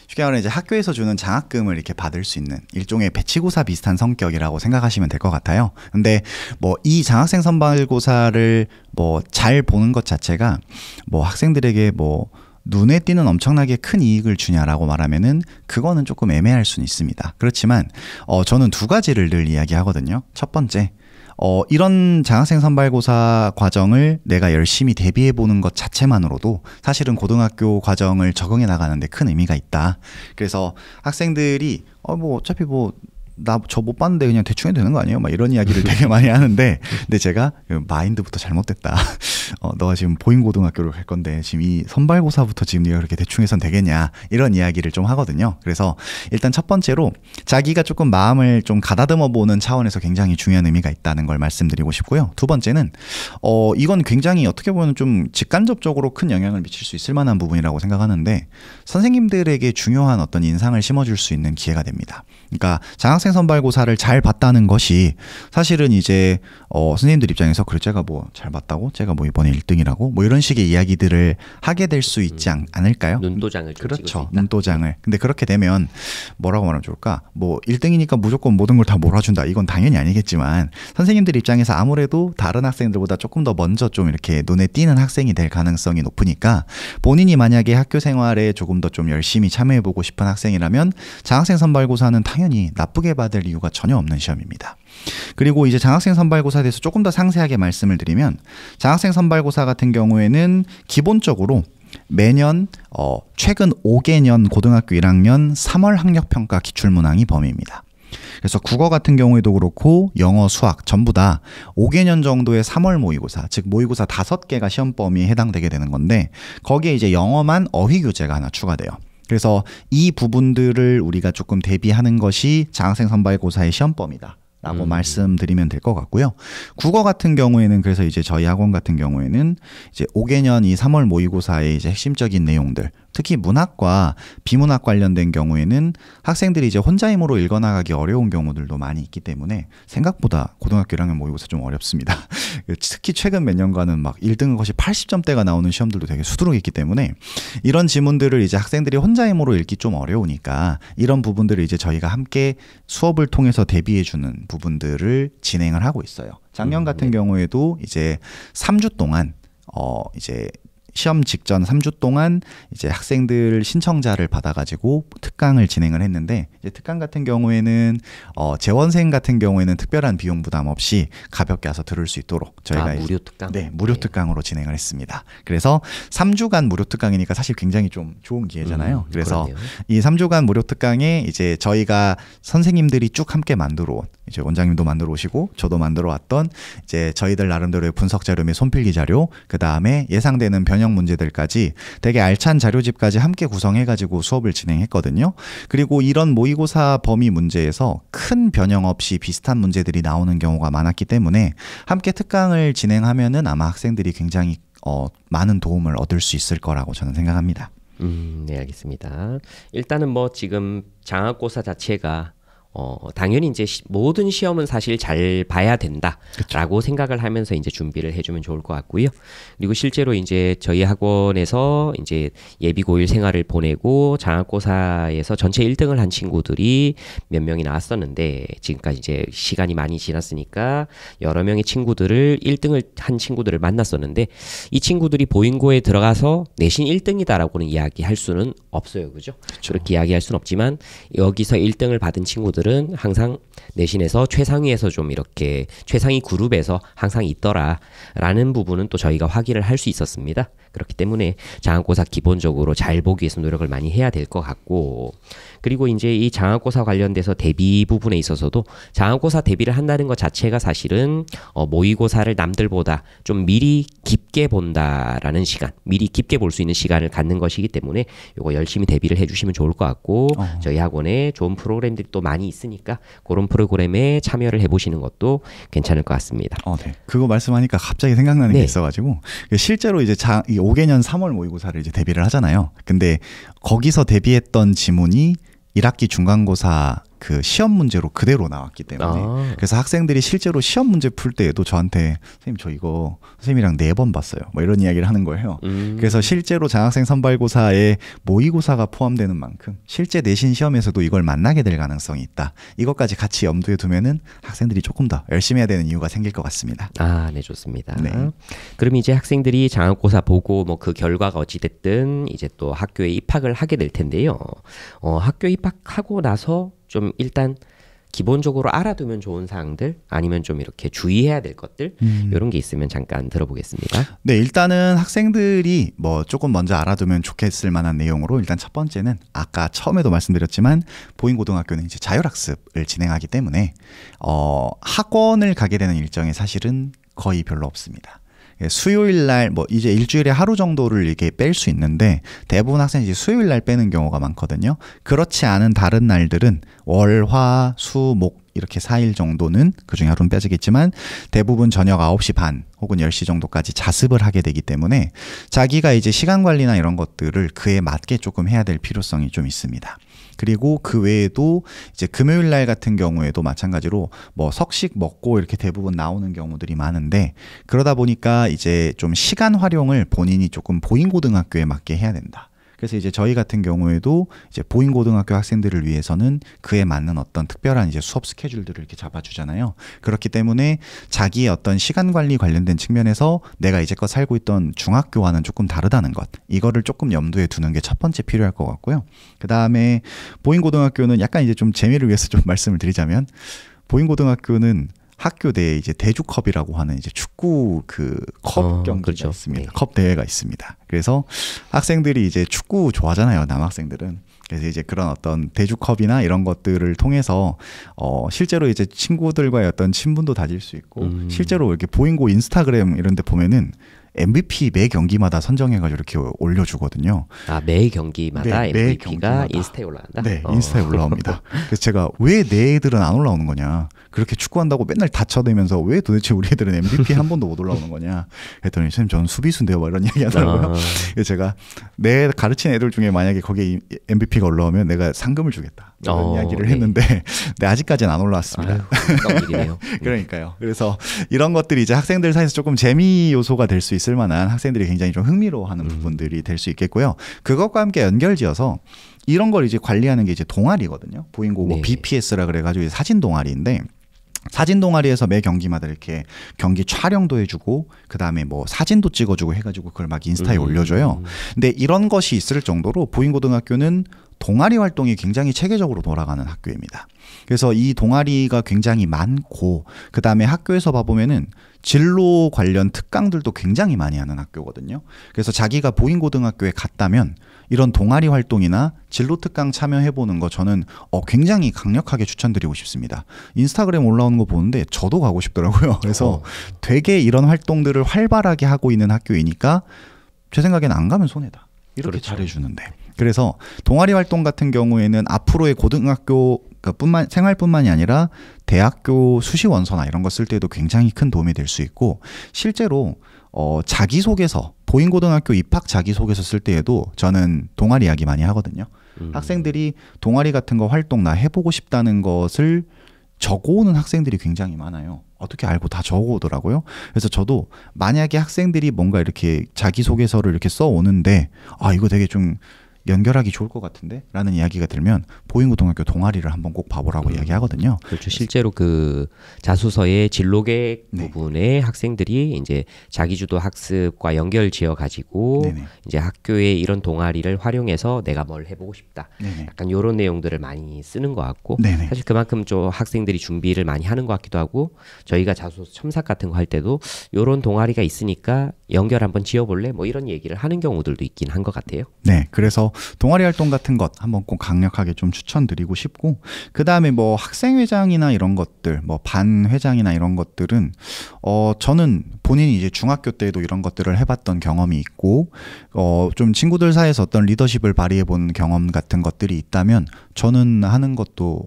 쉽게 말하면 이제 학교에서 주는 장학금을 이렇게 받을 수 있는 일종의 배치고사 비슷한 성격이라고 생각하시면 될 것 같아요. 근데 뭐 이 장학생 선발고사를 뭐 잘 보는 것 자체가 뭐 학생들에게 뭐 눈에 띄는 엄청나게 큰 이익을 주냐라고 말하면은 그거는 조금 애매할 수는 있습니다. 그렇지만 저는 두 가지를 늘 이야기하거든요. 첫 번째, 이런 장학생 선발고사 과정을 내가 열심히 대비해 보는 것 자체만으로도 사실은 고등학교 과정을 적응해 나가는데 큰 의미가 있다. 그래서 학생들이 뭐 어차피 뭐 나 저 못 봤는데 그냥 대충 해도 되는 거 아니에요? 막 이런 이야기를 되게 많이 하는데, 근데 제가 마인드부터 잘못됐다. 너가 지금 보인고등학교를 갈 건데 지금 이 선발고사부터 지금 네가 그렇게 대충 해선 되겠냐? 이런 이야기를 좀 하거든요. 그래서 일단 첫 번째로 자기가 조금 마음을 좀 가다듬어 보는 차원에서 굉장히 중요한 의미가 있다는 걸 말씀드리고 싶고요. 두 번째는 이건 굉장히 어떻게 보면 좀 직간접적으로 큰 영향을 미칠 수 있을 만한 부분이라고 생각하는데, 선생님들에게 중요한 어떤 인상을 심어줄 수 있는 기회가 됩니다. 그러니까 장학생 선발고사를 잘 봤다는 것이 사실은 이제 선생님들 입장에서 그래 제가 뭐 잘 봤다고? 제가 뭐 이번에 1등이라고? 뭐 이런 식의 이야기들을 하게 될 수 있지 않을까요? 눈도장을 좀 그렇죠. 눈도장을. 근데 그렇게 되면 뭐라고 말하면 좋을까? 뭐 1등이니까 무조건 모든 걸 다 몰아준다. 이건 당연히 아니겠지만 선생님들 입장에서 아무래도 다른 학생들보다 조금 더 먼저 좀 이렇게 눈에 띄는 학생이 될 가능성이 높으니까, 본인이 만약에 학교 생활에 조금 더 좀 열심히 참여해보고 싶은 학생이라면 장학생 선발고사는 당연히 나쁘게 받을 이유가 전혀 없는 시험입니다. 그리고 이제 장학생 선발고사에 대해서 조금 더 상세하게 말씀을 드리면, 장학생 선발고사 같은 경우에는 기본적으로 매년 최근 5개년 고등학교 1학년 3월 학력평가 기출문항이 범위입니다. 그래서 국어 같은 경우에도 그렇고 영어, 수학 전부 다 5개년 정도의 3월 모의고사, 즉 모의고사 5개가 시험 범위에 해당되게 되는 건데, 거기에 이제 영어만 어휘 교재가 하나 추가돼요. 그래서 이 부분들을 우리가 조금 대비하는 것이 장학생 선발고사의 시험 범위다 라고 말씀드리면 될 것 같고요. 국어 같은 경우에는 그래서 이제 저희 학원 같은 경우에는 이제 5개년 이 3월 모의고사의 이제 핵심적인 내용들, 특히 문학과 비문학 관련된 경우에는 학생들이 이제 혼자 힘으로 읽어나가기 어려운 경우들도 많이 있기 때문에 생각보다 고등학교 1학년 모의고사 좀 어렵습니다. 특히 최근 몇 년간은 막 1등 것이 80점대가 나오는 시험들도 되게 수두룩 있기 때문에 이런 지문들을 이제 학생들이 혼자 힘으로 읽기 좀 어려우니까 이런 부분들을 이제 저희가 함께 수업을 통해서 대비해주는 부분들을 진행을 하고 있어요. 작년 같은 경우에도 이제 3주 동안 이제 시험 직전 3주 동안 이제 학생들 신청자를 받아가지고 특강을 진행을 했는데, 이제 특강 같은 경우에는 재원생 같은 경우에는 특별한 비용 부담 없이 가볍게 와서 들을 수 있도록 저희가 무료 특강? 네, 무료 특강으로 진행을 했습니다. 그래서 3주간 무료 특강이니까 사실 굉장히 좀 좋은 기회잖아요. 그래서 그러네요. 이 3주간 무료 특강에 이제 저희가 선생님들이 쭉 함께 만들어 온, 이제 원장님도 만들어 오시고 저도 만들어 왔던 이제 저희들 나름대로의 분석 자료 및 손필기 자료, 그 다음에 예상되는 변형 문제들까지 되게 알찬 자료집까지 함께 구성해가지고 수업을 진행했거든요. 그리고 이런 모의고사 범위 문제에서 큰 변형 없이 비슷한 문제들이 나오는 경우가 많았기 때문에 함께 특강을 진행하면은 아마 학생들이 굉장히 많은 도움을 얻을 수 있을 거라고 저는 생각합니다. 네, 알겠습니다. 일단은 뭐 지금 장학고사 자체가 당연히 이제 모든 시험은 사실 잘 봐야 된다라고 생각을 하면서 이제 준비를 해주면 좋을 것 같고요. 그리고 실제로 이제 저희 학원에서 이제 예비 고1 생활을 보내고 장학고사에서 전체 1등을 한 친구들이 몇 명이 나왔었는데, 지금까지 이제 시간이 많이 지났으니까 여러 명의 친구들을 1등을 한 친구들을 만났었는데, 이 친구들이 보인고에 들어가서 내신 1등이다라고는 이야기할 수는 없어요, 그죠? 그렇게 이야기할 수는 없지만 여기서 1등을 받은 친구들은 친구들은 항상 내신에서 최상위에서 좀 이렇게 최상위 그룹에서 항상 있더라라는 부분은 또 저희가 확인을 할 수 있었습니다. 그렇기 때문에 장학고사 기본적으로 잘 보기 위해서 노력을 많이 해야 될 것 같고, 그리고 이제 이 장학고사 관련돼서 대비 부분에 있어서도 장학고사 대비를 한다는 것 자체가 사실은 모의고사를 남들보다 좀 미리 깊게 본다라는 시간, 미리 깊게 볼 수 있는 시간을 갖는 것이기 때문에 이거 열심히 대비를 해주시면 좋을 것 같고, 저희 학원에 좋은 프로그램들이 또 많이 있으니까 그런 프로그램에 참여를 해보시는 것도 괜찮을 것 같습니다. 네. 그거 말씀하니까 갑자기 생각나는 네. 게 있어가지고, 실제로 이제 5개년 3월 모의고사를 이제 대비를 하잖아요. 근데 거기서 대비했던 지문이 1학기 중간고사 그 시험 문제로 그대로 나왔기 때문에 그래서 학생들이 실제로 시험 문제 풀 때에도 저한테 선생님 저 이거 선생님이랑 4번 봤어요 뭐 이런 이야기를 하는 거예요. 그래서 실제로 장학생 선발고사에 모의고사가 포함되는 만큼 실제 내신 시험에서도 이걸 만나게 될 가능성이 있다. 이것까지 같이 염두에 두면은 학생들이 조금 더 열심히 해야 되는 이유가 생길 것 같습니다. 네, 좋습니다. 네. 그럼 이제 학생들이 장학고사 보고 뭐 그 결과가 어찌됐든 이제 또 학교에 입학을 하게 될 텐데요. 학교 입학하고 나서 좀 일단 기본적으로 알아두면 좋은 사항들 아니면 좀 이렇게 주의해야 될 것들 이런 게 있으면 잠깐 들어보겠습니다. 네, 일단은 학생들이 뭐 조금 먼저 알아두면 좋겠을 만한 내용으로 일단 첫 번째는 아까 처음에도 말씀드렸지만 보인고등학교는 이제 자율학습을 진행하기 때문에 학원을 가게 되는 일정이 사실은 거의 별로 없습니다. 수요일 날 뭐 이제 일주일에 하루 정도를 이렇게 뺄 수 있는데 대부분 학생이 이제 수요일 날 빼는 경우가 많거든요. 그렇지 않은 다른 날들은 월, 화, 수, 목 이렇게 4일 정도는 그중에 하루는 빼지겠지만 대부분 저녁 9시 반 혹은 10시 정도까지 자습을 하게 되기 때문에 자기가 이제 시간 관리나 이런 것들을 그에 맞게 조금 해야 될 필요성이 좀 있습니다. 그리고 그 외에도 이제 금요일 날 같은 경우에도 마찬가지로 뭐 석식 먹고 이렇게 대부분 나오는 경우들이 많은데 그러다 보니까 이제 좀 시간 활용을 본인이 조금 보인고등학교에 맞게 해야 된다. 그래서 이제 저희 같은 경우에도 이제 보인고등학교 학생들을 위해서는 그에 맞는 어떤 특별한 이제 수업 스케줄들을 이렇게 잡아주잖아요. 그렇기 때문에 자기의 어떤 시간 관리 관련된 측면에서 내가 이제껏 살고 있던 중학교와는 조금 다르다는 것, 이거를 조금 염두에 두는 게 첫 번째 필요할 것 같고요. 그 다음에 보인고등학교는 약간 이제 좀 재미를 위해서 좀 말씀을 드리자면 보인고등학교는 학교 내에 이제 대주컵이라고 하는 이제 축구 그 컵 경기가 그렇죠. 있습니다. 네. 컵 대회가 있습니다. 그래서 학생들이 이제 축구 좋아하잖아요, 남학생들은. 그래서 이제 그런 어떤 대주컵이나 이런 것들을 통해서 실제로 이제 친구들과의 어떤 친분도 다질 수 있고 실제로 이렇게 보인고 인스타그램 이런 데 보면은 MVP 매 경기마다 선정해가지고 이렇게 올려주거든요. 매 경기마다 네, 매 MVP가 경기마다. 인스타에 올라간다? 네, 인스타에 올라옵니다. 그래서 제가 왜 내 애들은 안 올라오는 거냐, 그렇게 축구한다고 맨날 다쳐대면서 왜 도대체 우리 애들은 MVP 한 번도 못 올라오는 거냐 했더니 선생님 저는 수비수인데요 막 이런 얘기 하더라고요. 그래서 제가 내 가르친 애들 중에 만약에 거기에 MVP가 올라오면 내가 상금을 주겠다 이런 이야기를 했는데 네, 아직까지는 안 올라왔습니다. 일이네요. 그러니까요. 그래서 이런 것들이 이제 학생들 사이에서 조금 재미 요소가 될 수 있을 만한, 학생들이 굉장히 좀 흥미로워하는 부분들이 될 수 있겠고요. 그것과 함께 연결지어서 이런 걸 이제 관리하는 게 이제 동아리거든요. 보인고 뭐 네. BPS라 그래가지고 사진 동아리인데, 사진 동아리에서 매 경기마다 이렇게 경기 촬영도 해주고 그 다음에 뭐 사진도 찍어주고 해가지고 그걸 막 인스타에 올려줘요. 근데 이런 것이 있을 정도로 보인고등학교는 동아리 활동이 굉장히 체계적으로 돌아가는 학교입니다. 그래서 이 동아리가 굉장히 많고 그 다음에 학교에서 봐보면은 진로 관련 특강들도 굉장히 많이 하는 학교거든요. 그래서 자기가 보인고등학교에 갔다면 이런 동아리 활동이나 진로 특강 참여해보는 거 저는 굉장히 강력하게 추천드리고 싶습니다. 인스타그램 올라오는 거 보는데 저도 가고 싶더라고요. 그래서 되게 이런 활동들을 활발하게 하고 있는 학교이니까 제 생각에는 안 가면 손해다. 이렇게 그렇죠. 잘해주는데. 그래서 동아리 활동 같은 경우에는 앞으로의 고등학교 생활뿐만이 아니라 대학교 수시원서나 이런 거 쓸 때도 굉장히 큰 도움이 될 수 있고, 실제로 자기소개서, 보인고등학교 입학 자기소개서 쓸 때에도 저는 동아리 이야기 많이 하거든요. 학생들이 동아리 같은 거 활동 나 해보고 싶다는 것을 적어오는 학생들이 굉장히 많아요. 어떻게 알고 다 적어오더라고요. 그래서 저도 만약에 학생들이 뭔가 이렇게 자기소개서를 이렇게 써오는데 이거 되게 좀 연결하기 좋을 것 같은데 라는 이야기가 들면 보인고등학교 동아리를 한번 꼭 봐보라고 이야기하거든요. 그렇죠. 실제로 그 자소서의 진로계획 네. 부분에 학생들이 이제 자기주도 학습과 연결 지어 가지고 네네. 이제 학교의 이런 동아리를 활용해서 내가 뭘 해보고 싶다. 네네. 약간 이런 내용들을 많이 쓰는 것 같고 네네. 사실 그만큼 좀 학생들이 준비를 많이 하는 것 같기도 하고 저희가 자소서 첨삭 같은 거 할 때도 이런 동아리가 있으니까 연결 한번 지어볼래? 뭐 이런 얘기를 하는 경우들도 있긴 한 것 같아요. 네, 그래서 동아리 활동 같은 것 한번 꼭 강력하게 좀 추천드리고 싶고, 그 다음에 뭐 학생회장이나 이런 것들, 뭐 반회장이나 이런 것들은 저는 본인이 이제 중학교 때도 이런 것들을 해봤던 경험이 있고, 좀 친구들 사이에서 어떤 리더십을 발휘해본 경험 같은 것들이 있다면 저는 하는 것도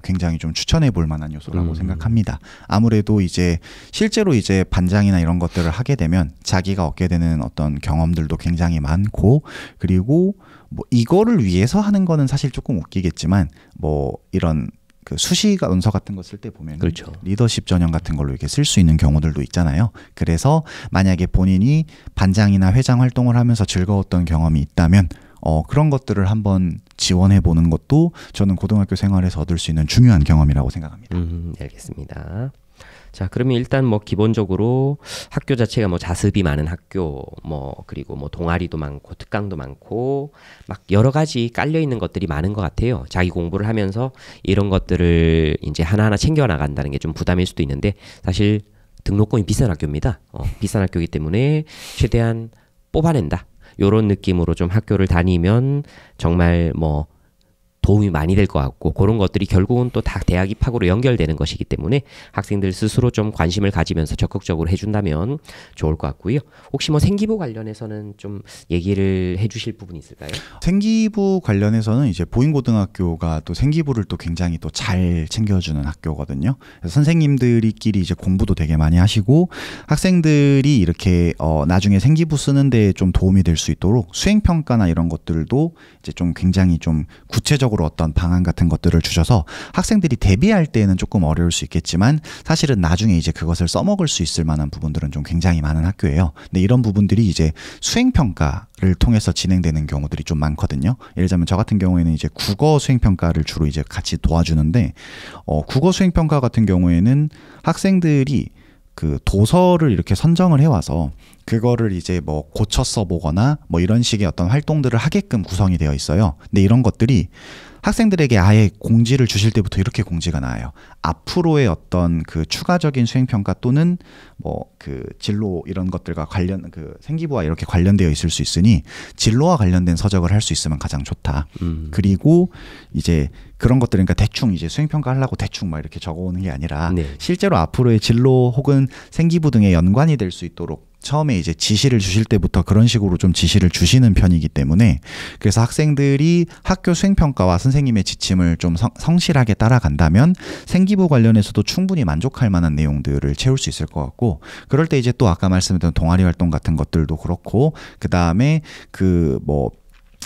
굉장히 좀 추천해 볼 만한 요소라고 생각합니다. 아무래도 이제 실제로 이제 반장이나 이런 것들을 하게 되면 자기가 얻게 되는 어떤 경험들도 굉장히 많고, 그리고 뭐 이거를 위해서 하는 거는 사실 조금 웃기겠지만 뭐 이런 그 수시가 문서 같은 거 쓸 때 보면 그렇죠. 리더십 전형 같은 걸로 이렇게 쓸 수 있는 경우들도 있잖아요. 그래서 만약에 본인이 반장이나 회장 활동을 하면서 즐거웠던 경험이 있다면 그런 것들을 한번 지원해 보는 것도 저는 고등학교 생활에서 얻을 수 있는 중요한 경험이라고 생각합니다. 알겠습니다. 자, 그러면 일단 뭐 기본적으로 학교 자체가 뭐 자습이 많은 학교, 뭐 그리고 뭐 동아리도 많고 특강도 많고 막 여러 가지 깔려 있는 것들이 많은 것 같아요. 자기 공부를 하면서 이런 것들을 이제 하나하나 챙겨 나간다는 게 좀 부담일 수도 있는데 사실 등록금이 비싼 학교입니다. 비싼 학교이기 때문에 최대한 뽑아낸다. 요런 느낌으로 좀 학교를 다니면 정말 뭐 도움이 많이 될 것 같고 그런 것들이 결국은 또 다 대학 입학으로 연결되는 것이기 때문에 학생들 스스로 좀 관심을 가지면서 적극적으로 해준다면 좋을 것 같고요. 혹시 뭐 생기부 관련해서는 좀 얘기를 해주실 부분이 있을까요? 생기부 관련해서는 이제 보인고등학교가 또 생기부를 또 굉장히 또 잘 챙겨주는 학교거든요. 그래서 선생님들끼리 이제 공부도 되게 많이 하시고 학생들이 이렇게 나중에 생기부 쓰는데 좀 도움이 될 수 있도록 수행평가나 이런 것들도 이제 좀 굉장히 좀 구체적으로 어떤 방안 같은 것들을 주셔서 학생들이 대비할 때는 조금 어려울 수 있겠지만 사실은 나중에 이제 그것을 써먹을 수 있을 만한 부분들은 좀 굉장히 많은 학교예요. 근데 이런 부분들이 이제 수행평가를 통해서 진행되는 경우들이 좀 많거든요. 예를 들자면 저 같은 경우에는 이제 국어 수행평가를 주로 이제 같이 도와주는데 국어 수행평가 같은 경우에는 학생들이 그 도서를 이렇게 선정을 해와서 그거를 이제 뭐 고쳐 써보거나 뭐 이런 식의 어떤 활동들을 하게끔 구성이 되어 있어요. 근데 이런 것들이 학생들에게 아예 공지를 주실 때부터 이렇게 공지가 나와요. 앞으로의 어떤 그 추가적인 수행평가 또는 뭐 그 진로 이런 것들과 관련 그 생기부와 이렇게 관련되어 있을 수 있으니 진로와 관련된 서적을 할 수 있으면 가장 좋다. 그리고 이제 그런 것들 그러니까 대충 이제 수행평가 하려고 대충 막 이렇게 적어오는 게 아니라 네. 실제로 앞으로의 진로 혹은 생기부 등에 연관이 될 수 있도록 처음에 이제 지시를 주실 때부터 그런 식으로 좀 지시를 주시는 편이기 때문에 그래서 학생들이 학교 수행평가와 선생님의 지침을 좀 성실하게 따라간다면 생기부 관련해서도 충분히 만족할 만한 내용들을 채울 수 있을 것 같고 그럴 때 이제 또 아까 말씀드린 동아리 활동 같은 것들도 그렇고 그 다음에 그 뭐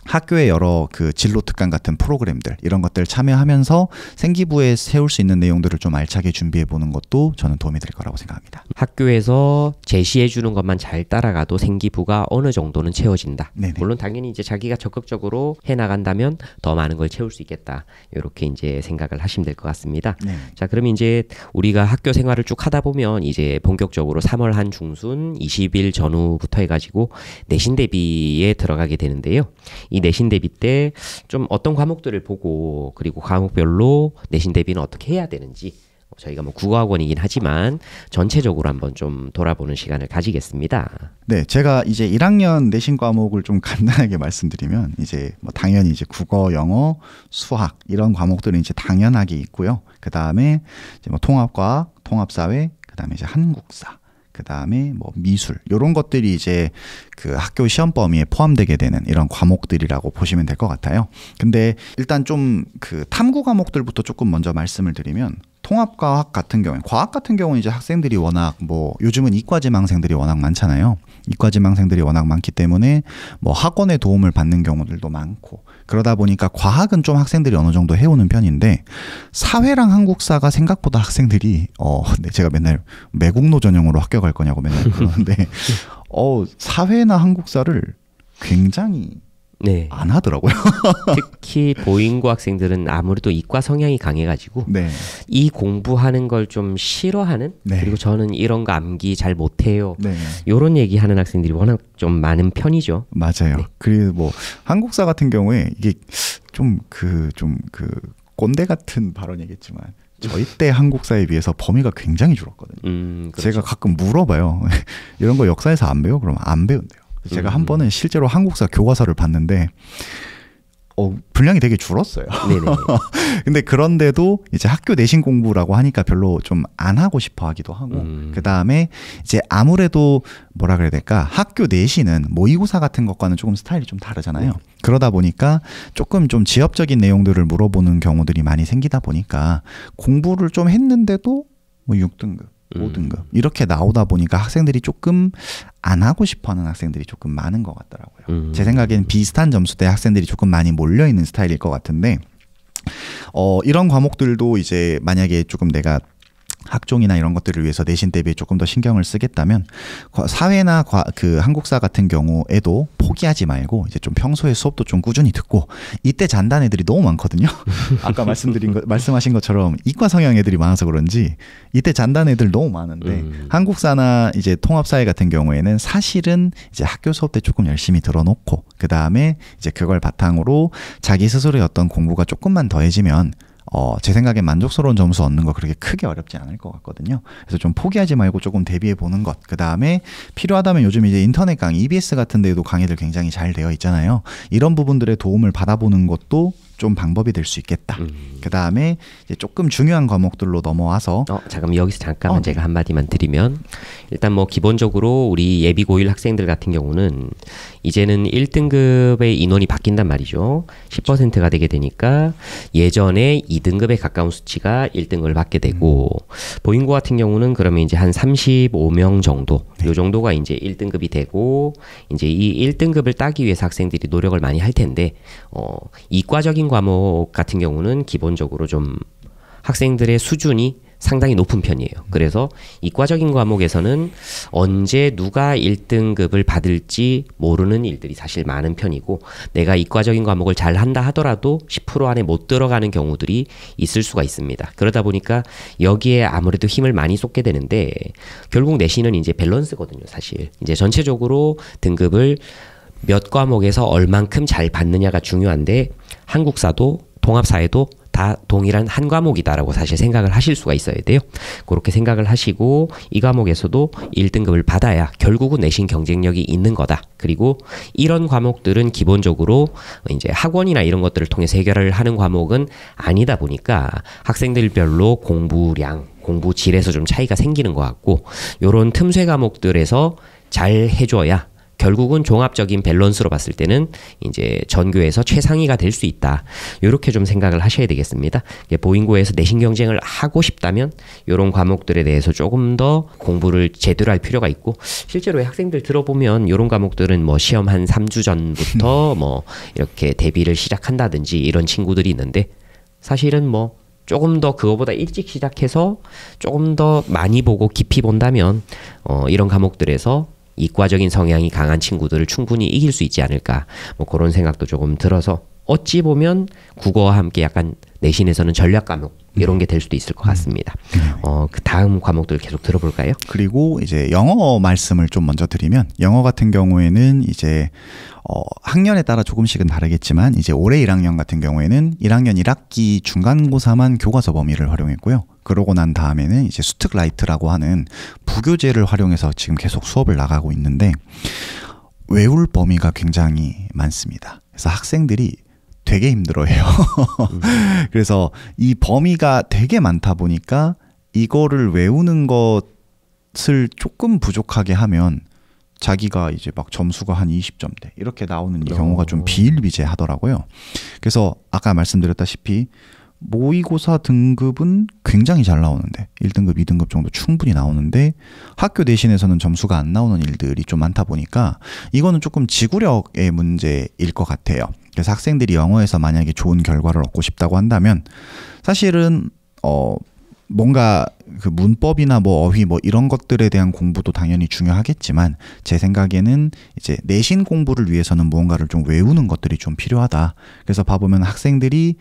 학교의 여러 그 진로 특강 같은 프로그램들 이런 것들 참여하면서 생기부에 세울 수 있는 내용들을 좀 알차게 준비해 보는 것도 저는 도움이 될 거라고 생각합니다. 학교에서 제시해 주는 것만 잘 따라가도 생기부가 어느 정도는 채워진다. 네네. 물론 당연히 이제 자기가 적극적으로 해 나간다면 더 많은 걸 채울 수 있겠다. 이렇게 이제 생각을 하시면 될 것 같습니다. 네. 자, 그러면 이제 우리가 학교 생활을 쭉 하다 보면 이제 본격적으로 3월 한 중순 20일 전후부터 해가지고 내신 대비에 들어가게 되는데요. 이 내신 대비 때 좀 어떤 과목들을 보고 그리고 과목별로 내신 대비는 어떻게 해야 되는지 저희가 뭐 국어학원이긴 하지만 전체적으로 한번 좀 돌아보는 시간을 가지겠습니다. 네, 제가 이제 1학년 내신 과목을 좀 간단하게 말씀드리면 이제 뭐 당연히 이제 국어, 영어, 수학 이런 과목들은 이제 당연하게 있고요. 그 다음에 이제 뭐 통합과학, 통합사회, 그 다음에 이제 한국사. 그 다음에 뭐 미술 이런 것들이 이제 그 학교 시험 범위에 포함되게 되는 이런 과목들이라고 보시면 될 것 같아요. 근데 일단 좀 그 탐구 과목들부터 조금 먼저 말씀을 드리면 통합과학 같은 경우에 과학 같은 경우는 이제 학생들이 워낙 뭐 요즘은 이과지망생들이 워낙 많잖아요. 이과지망생들이 워낙 많기 때문에 뭐 학원의 도움을 받는 경우들도 많고 그러다 보니까 과학은 좀 학생들이 어느 정도 해오는 편인데 사회랑 한국사가 생각보다 학생들이 네, 제가 맨날 매국노 전형으로 학교 갈 거냐고 맨날 그러는데 사회나 한국사를 굉장히 네. 안 하더라고요. 특히 보잉고 학생들은 아무래도 이과 성향이 강해가지고 네. 이 공부하는 걸 좀 싫어하는 네. 그리고 저는 이런 거 암기 잘 못해요. 네. 이런 얘기하는 학생들이 워낙 좀 많은 편이죠. 맞아요. 네. 그리고 뭐 한국사 같은 경우에 이게 좀 꼰대 같은 발언이겠지만 저희 때 한국사에 비해서 범위가 굉장히 줄었거든요. 그렇죠. 제가 가끔 물어봐요. 이런 거 역사에서 안 배워? 그러면 안 배운대요. 제가 한 번은 실제로 한국사 교과서를 봤는데 분량이 되게 줄었어요. 네네. 근데 그런데도 이제 학교 내신 공부라고 하니까 별로 좀 안 하고 싶어 하기도 하고, 그 다음에 이제 아무래도 뭐라 그래야 될까, 학교 내신은 모의고사 같은 것과는 조금 스타일이 좀 다르잖아요. 그러다 보니까 조금 좀 지엽적인 내용들을 물어보는 경우들이 많이 생기다 보니까 공부를 좀 했는데도 뭐 6등급 5등급 이렇게 나오다 보니까 학생들이 조금 안 하고 싶어하는 학생들이 조금 많은 것 같더라고요. 제 생각에는 비슷한 점수대 학생들이 조금 많이 몰려있는 스타일일 것 같은데 이런 과목들도 이제 만약에 조금 내가 학종이나 이런 것들을 위해서 내신 대비에 조금 더 신경을 쓰겠다면 사회나 그 한국사 같은 경우에도 포기하지 말고 이제 좀 평소에 수업도 좀 꾸준히 듣고, 이때 잔다는 애들이 너무 많거든요. 아까 말씀하신 것처럼 이과 성향 애들이 많아서 그런지 이때 잔다는 애들 너무 많은데 한국사나 이제 통합사회 같은 경우에는 사실은 이제 학교 수업 때 조금 열심히 들어놓고 그 다음에 이제 그걸 바탕으로 자기 스스로의 어떤 공부가 조금만 더해지면 제 생각에 만족스러운 점수 얻는 거 그렇게 크게 어렵지 않을 것 같거든요. 그래서 좀 포기하지 말고 조금 대비해 보는 것. 그 다음에 필요하다면 요즘 이제 인터넷 강의, EBS 같은 데도 강의들 굉장히 잘 되어 있잖아요. 이런 부분들의 도움을 받아보는 것도 좀 방법이 될 수 있겠다. 그 다음에 이제 조금 중요한 과목들로 넘어와서 잠깐 여기서 잠깐만 제가 한마디만 드리면, 일단 뭐 기본적으로 우리 예비 고1 학생들 같은 경우는 이제는 1등급의 인원이 바뀐단 말이죠. 10%가 되게 되니까 예전에 2등급에 가까운 수치가 1등급을 받게 되고, 보잉고 같은 경우는 그러면 이제 한 35명 정도, 요 정도가 이제 1등급이 되고, 이제 이 1등급을 따기 위해서 학생들이 노력을 많이 할 텐데, 이과적인 과목 같은 경우는 기본적으로 좀 학생들의 수준이 상당히 높은 편이에요. 그래서 이과적인 과목에서는 언제 누가 1등급을 받을지 모르는 일들이 사실 많은 편이고, 내가 이과적인 과목을 잘 한다 하더라도 10% 안에 못 들어가는 경우들이 있을 수가 있습니다. 그러다 보니까 여기에 아무래도 힘을 많이 쏟게 되는데, 결국 내신은 이제 밸런스거든요, 사실. 이제 전체적으로 등급을 몇 과목에서 얼만큼 잘 받느냐가 중요한데, 한국사도 통합사회도 다 동일한 한 과목이다라고 사실 생각을 하실 수가 있어야 돼요. 그렇게 생각을 하시고 이 과목에서도 1등급을 받아야 결국은 내신 경쟁력이 있는 거다. 그리고 이런 과목들은 기본적으로 이제 학원이나 이런 것들을 통해서 해결을 하는 과목은 아니다 보니까 학생들별로 공부량, 공부 질에서 좀 차이가 생기는 것 같고, 요런 틈새 과목들에서 잘 해줘야 결국은 종합적인 밸런스로 봤을 때는 이제 전교에서 최상위가 될 수 있다. 이렇게 좀 생각을 하셔야 되겠습니다. 보잉고에서 내신 경쟁을 하고 싶다면 이런 과목들에 대해서 조금 더 공부를 제대로 할 필요가 있고, 실제로 학생들 들어보면 이런 과목들은 뭐 시험 한 3주 전부터 뭐 이렇게 대비를 시작한다든지 이런 친구들이 있는데, 사실은 뭐 조금 더 그거보다 일찍 시작해서 조금 더 많이 보고 깊이 본다면 이런 과목들에서 이과적인 성향이 강한 친구들을 충분히 이길 수 있지 않을까, 뭐 그런 생각도 조금 들어서, 어찌 보면 국어와 함께 약간 내신에서는 전략 과목 이런 게 될 수도 있을 것 같습니다. 그 다음 과목들 계속 들어볼까요? 그리고 이제 영어 말씀을 좀 먼저 드리면, 영어 같은 경우에는 이제 학년에 따라 조금씩은 다르겠지만 이제 올해 1학년 같은 경우에는 1학년 1학기 중간고사만 교과서 범위를 활용했고요. 그러고 난 다음에는 이제 수특라이트라고 하는 부교재를 활용해서 지금 계속 수업을 나가고 있는데, 외울 범위가 굉장히 많습니다. 그래서 학생들이 되게 힘들어해요. 그래서 이 범위가 되게 많다 보니까 이거를 외우는 것을 조금 부족하게 하면 자기가 이제 막 점수가 한 20점대 이렇게 나오는 경우가 좀 비일비재하더라고요. 그래서 아까 말씀드렸다시피 모의고사 등급은 굉장히 잘 나오는데 1등급, 2등급 정도 충분히 나오는데 학교 내신에서는 점수가 안 나오는 일들이 좀 많다 보니까 이거는 조금 지구력의 문제일 것 같아요. 그래서 학생들이 영어에서 만약에 좋은 결과를 얻고 싶다고 한다면 사실은 뭔가 그 문법이나 뭐 어휘 뭐 이런 것들에 대한 공부도 당연히 중요하겠지만 제 생각에는 이제 내신 공부를 위해서는 무언가를 좀 외우는 것들이 좀 필요하다. 그래서 봐보면 학생들이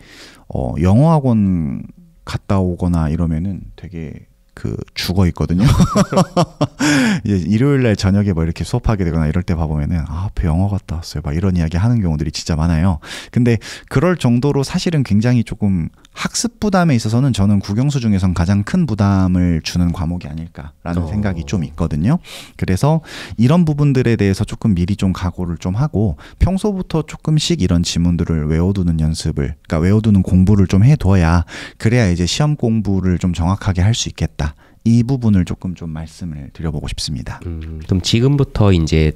영어 학원 갔다 오거나 이러면은 되게 그 죽어 있거든요. 이제 일요일 날 저녁에 뭐 이렇게 수업하게 되거나 이럴 때 봐보면은 앞에 영어 갔다 왔어요. 막 이런 이야기 하는 경우들이 진짜 많아요. 근데 그럴 정도로 사실은 굉장히 조금 학습 부담에 있어서는 저는 국영수 중에선 가장 큰 부담을 주는 과목이 아닐까라는 생각이 좀 있거든요. 그래서 이런 부분들에 대해서 조금 미리 좀 각오를 좀 하고 평소부터 조금씩 이런 지문들을 외워두는 연습을, 그러니까 외워두는 공부를 좀 해둬야 그래야 이제 시험 공부를 좀 정확하게 할 수 있겠다. 이 부분을 조금 좀 말씀을 드려보고 싶습니다. 그럼 지금부터 이제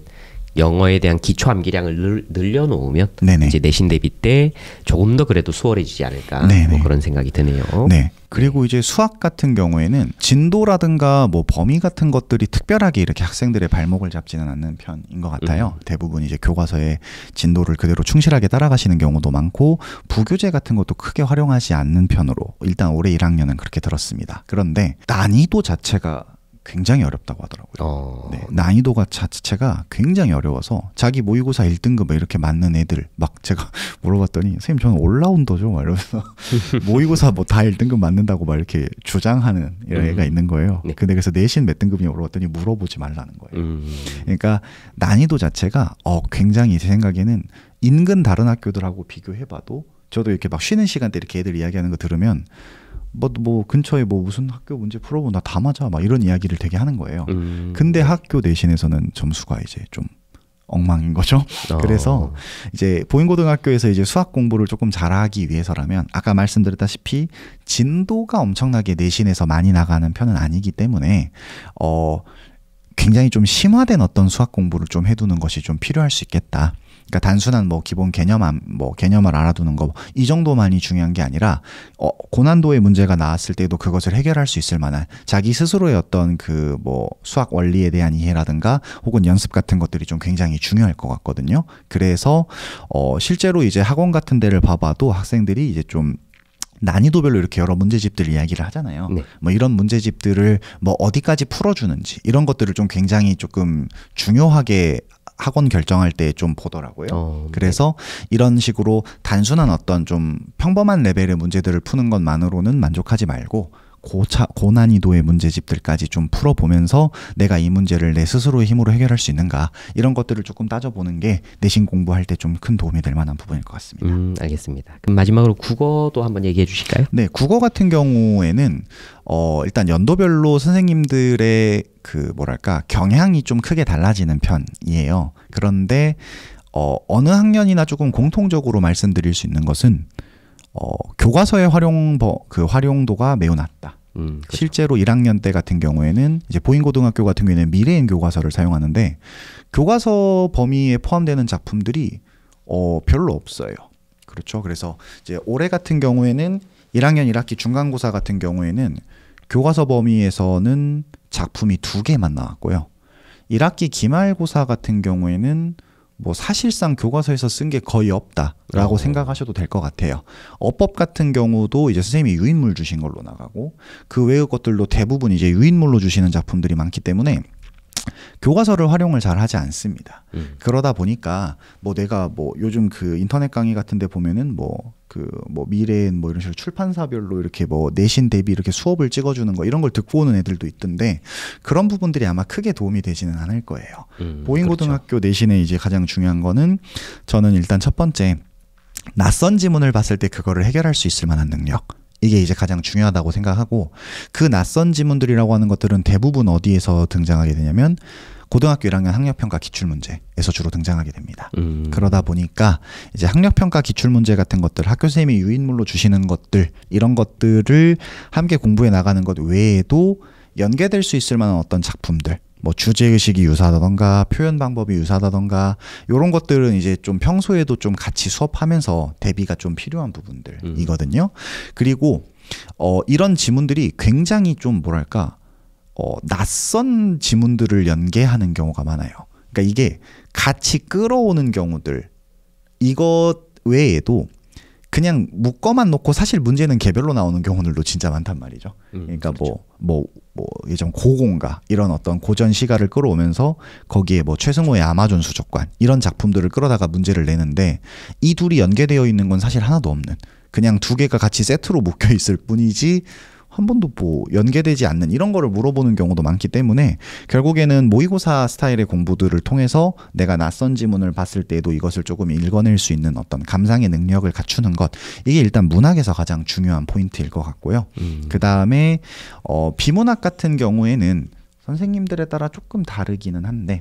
영어에 대한 기초 암기량을 늘려놓으면 네네. 이제 내신 대비 때 조금 더 그래도 수월해지지 않을까 뭐 그런 생각이 드네요. 네. 그리고 이제 수학 같은 경우에는 진도라든가 뭐 범위 같은 것들이 특별하게 이렇게 학생들의 발목을 잡지는 않는 편인 것 같아요. 대부분 이제 교과서의 진도를 그대로 충실하게 따라가시는 경우도 많고 부교재 같은 것도 크게 활용하지 않는 편으로 일단 올해 1학년은 그렇게 들었습니다. 그런데 난이도 자체가 굉장히 어렵다고 하더라고요. 네, 난이도가 자체가 굉장히 어려워서 자기 모의고사 1등급 이렇게 맞는 애들 막 제가 물어봤더니 선생님 저는 올라운더죠 막 이러면서 모의고사 뭐 다 1등급 맞는다고 막 이렇게 주장하는 애가 있는 거예요. 네. 근데 그래서 내신 몇 등급이냐 물어봤더니 물어보지 말라는 거예요. 그러니까 난이도 자체가 굉장히 제 생각에는 인근 다른 학교들하고 비교해봐도 저도 이렇게 막 쉬는 시간대 이렇게 애들 이야기하는 거 들으면 뭐 근처에 뭐 무슨 학교 문제 풀어보 나 다 맞아 막 이런 이야기를 되게 하는 거예요. 근데 학교 내신에서는 점수가 이제 좀 엉망인 거죠. 그래서 이제 보인고등학교에서 이제 수학 공부를 조금 잘하기 위해서라면 아까 말씀드렸다시피 진도가 엄청나게 내신에서 많이 나가는 편은 아니기 때문에 굉장히 좀 심화된 어떤 수학 공부를 좀 해두는 것이 좀 필요할 수 있겠다. 그러니까 단순한 뭐 기본 개념을 알아두는 거 이 정도만이 중요한 게 아니라 고난도의 문제가 나왔을 때도 그것을 해결할 수 있을 만한 자기 스스로의 어떤 그 뭐 수학 원리에 대한 이해라든가 혹은 연습 같은 것들이 좀 굉장히 중요할 것 같거든요. 그래서 실제로 이제 학원 같은 데를 봐봐도 학생들이 이제 좀 난이도별로 이렇게 여러 문제집들 이야기를 하잖아요. 네. 뭐 이런 문제집들을 뭐 어디까지 풀어주는지 이런 것들을 좀 굉장히 조금 중요하게 학원 결정할 때 좀 보더라고요. 그래서 이런 식으로 단순한 어떤 좀 평범한 레벨의 문제들을 푸는 것만으로는 만족하지 말고 고난이도의 문제집들까지 좀 풀어보면서 내가 이 문제를 내 스스로의 힘으로 해결할 수 있는가 이런 것들을 조금 따져보는 게 내신 공부할 때 좀 큰 도움이 될 만한 부분일 것 같습니다. 알겠습니다. 그럼 마지막으로 국어도 한번 얘기해 주실까요? 네, 국어 같은 경우에는 일단 연도별로 선생님들의 그 뭐랄까 경향이 좀 크게 달라지는 편이에요. 그런데 어느 학년이나 조금 공통적으로 말씀드릴 수 있는 것은 교과서의 활용도가 매우 낮다. 그렇죠. 실제로 1학년 때 같은 경우에는 이제 보인고등학교 같은 경우에는 미래인 교과서를 사용하는데 교과서 범위에 포함되는 작품들이 별로 없어요. 그렇죠. 그래서 이제 올해 같은 경우에는 1학년 1학기 중간고사 같은 경우에는 교과서 범위에서는 작품이 2개만 나왔고요. 1학기 기말고사 같은 경우에는 뭐 사실상 교과서에서 쓴 게 거의 없다라고 생각하셔도 될 것 같아요. 어법 같은 경우도 이제 선생님이 유인물 주신 걸로 나가고 그 외의 것들도 대부분 이제 유인물로 주시는 작품들이 많기 때문에 교과서를 활용을 잘 하지 않습니다. 그러다 보니까 뭐 내가 뭐 요즘 그 인터넷 강의 같은 데 보면은 뭐 미래엔 뭐 이런 식으로 출판사별로 이렇게 뭐 내신 대비 이렇게 수업을 찍어주는 거 이런 걸 듣고 오는 애들도 있던데 그런 부분들이 아마 크게 도움이 되지는 않을 거예요. 보인고등학교 그렇죠. 내신에 이제 가장 중요한 거는 저는 일단 첫 번째 낯선 지문을 봤을 때 그거를 해결할 수 있을 만한 능력. 이게 이제 가장 중요하다고 생각하고 그 낯선 지문들이라고 하는 것들은 대부분 어디에서 등장하게 되냐면 고등학교 1학년 학력평가 기출문제에서 주로 등장하게 됩니다. 그러다 보니까 이제 학력평가 기출문제 같은 것들 학교 선생님이 유인물로 주시는 것들 이런 것들을 함께 공부해 나가는 것 외에도 연계될 수 있을 만한 어떤 작품들 뭐 주제의식이 유사하다던가 표현 방법이 유사하다던가 이런 것들은 이제 좀 평소에도 좀 같이 수업하면서 대비가 좀 필요한 부분들이거든요. 그리고 이런 지문들이 굉장히 좀 뭐랄까 낯선 지문들을 연계하는 경우가 많아요. 그러니까 이게 같이 끌어오는 경우들 이것 외에도 그냥 묶어만 놓고 사실 문제는 개별로 나오는 경우들도 진짜 많단 말이죠. 그러니까 그렇죠. 뭐 예전 고공가 이런 어떤 고전 시가를 끌어오면서 거기에 뭐 최승호의 아마존 수족관 이런 작품들을 끌어다가 문제를 내는데 이 둘이 연계되어 있는 건 사실 하나도 없는 그냥 두 개가 같이 세트로 묶여 있을 뿐이지 한 번도 뭐 연계되지 않는 이런 거를 물어보는 경우도 많기 때문에 결국에는 모의고사 스타일의 공부들을 통해서 내가 낯선 지문을 봤을 때에도 이것을 조금 읽어낼 수 있는 어떤 감상의 능력을 갖추는 것 이게 일단 문학에서 가장 중요한 포인트일 것 같고요. 그 다음에 비문학 같은 경우에는 선생님들에 따라 조금 다르기는 한데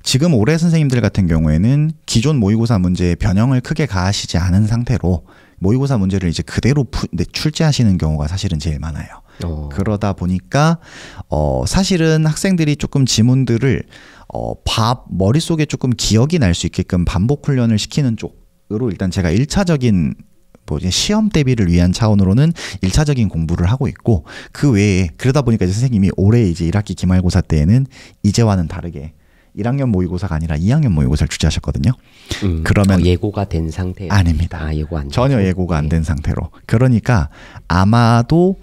지금 올해 선생님들 같은 경우에는 기존 모의고사 문제에 변형을 크게 가하시지 않은 상태로 모의고사 문제를 이제 그대로 출제하시는 경우가 사실은 제일 많아요. 그러다 보니까 사실은 학생들이 조금 지문들을 머릿속에 조금 기억이 날 수 있게끔 반복 훈련을 시키는 쪽으로 일단 제가 1차적인 시험 대비를 위한 차원으로는 1차적인 공부를 하고 있고 그 외에 그러다 보니까 이제 선생님이 올해 이제 1학기 기말고사 때에는 이제와는 다르게 1학년 모의고사가 아니라 2학년 모의고사를 출제하셨거든요. 그러면 예고가 된 상태 아닙니다. 예고 안 전혀 예고가 안 된 상태로. 그러니까 아마도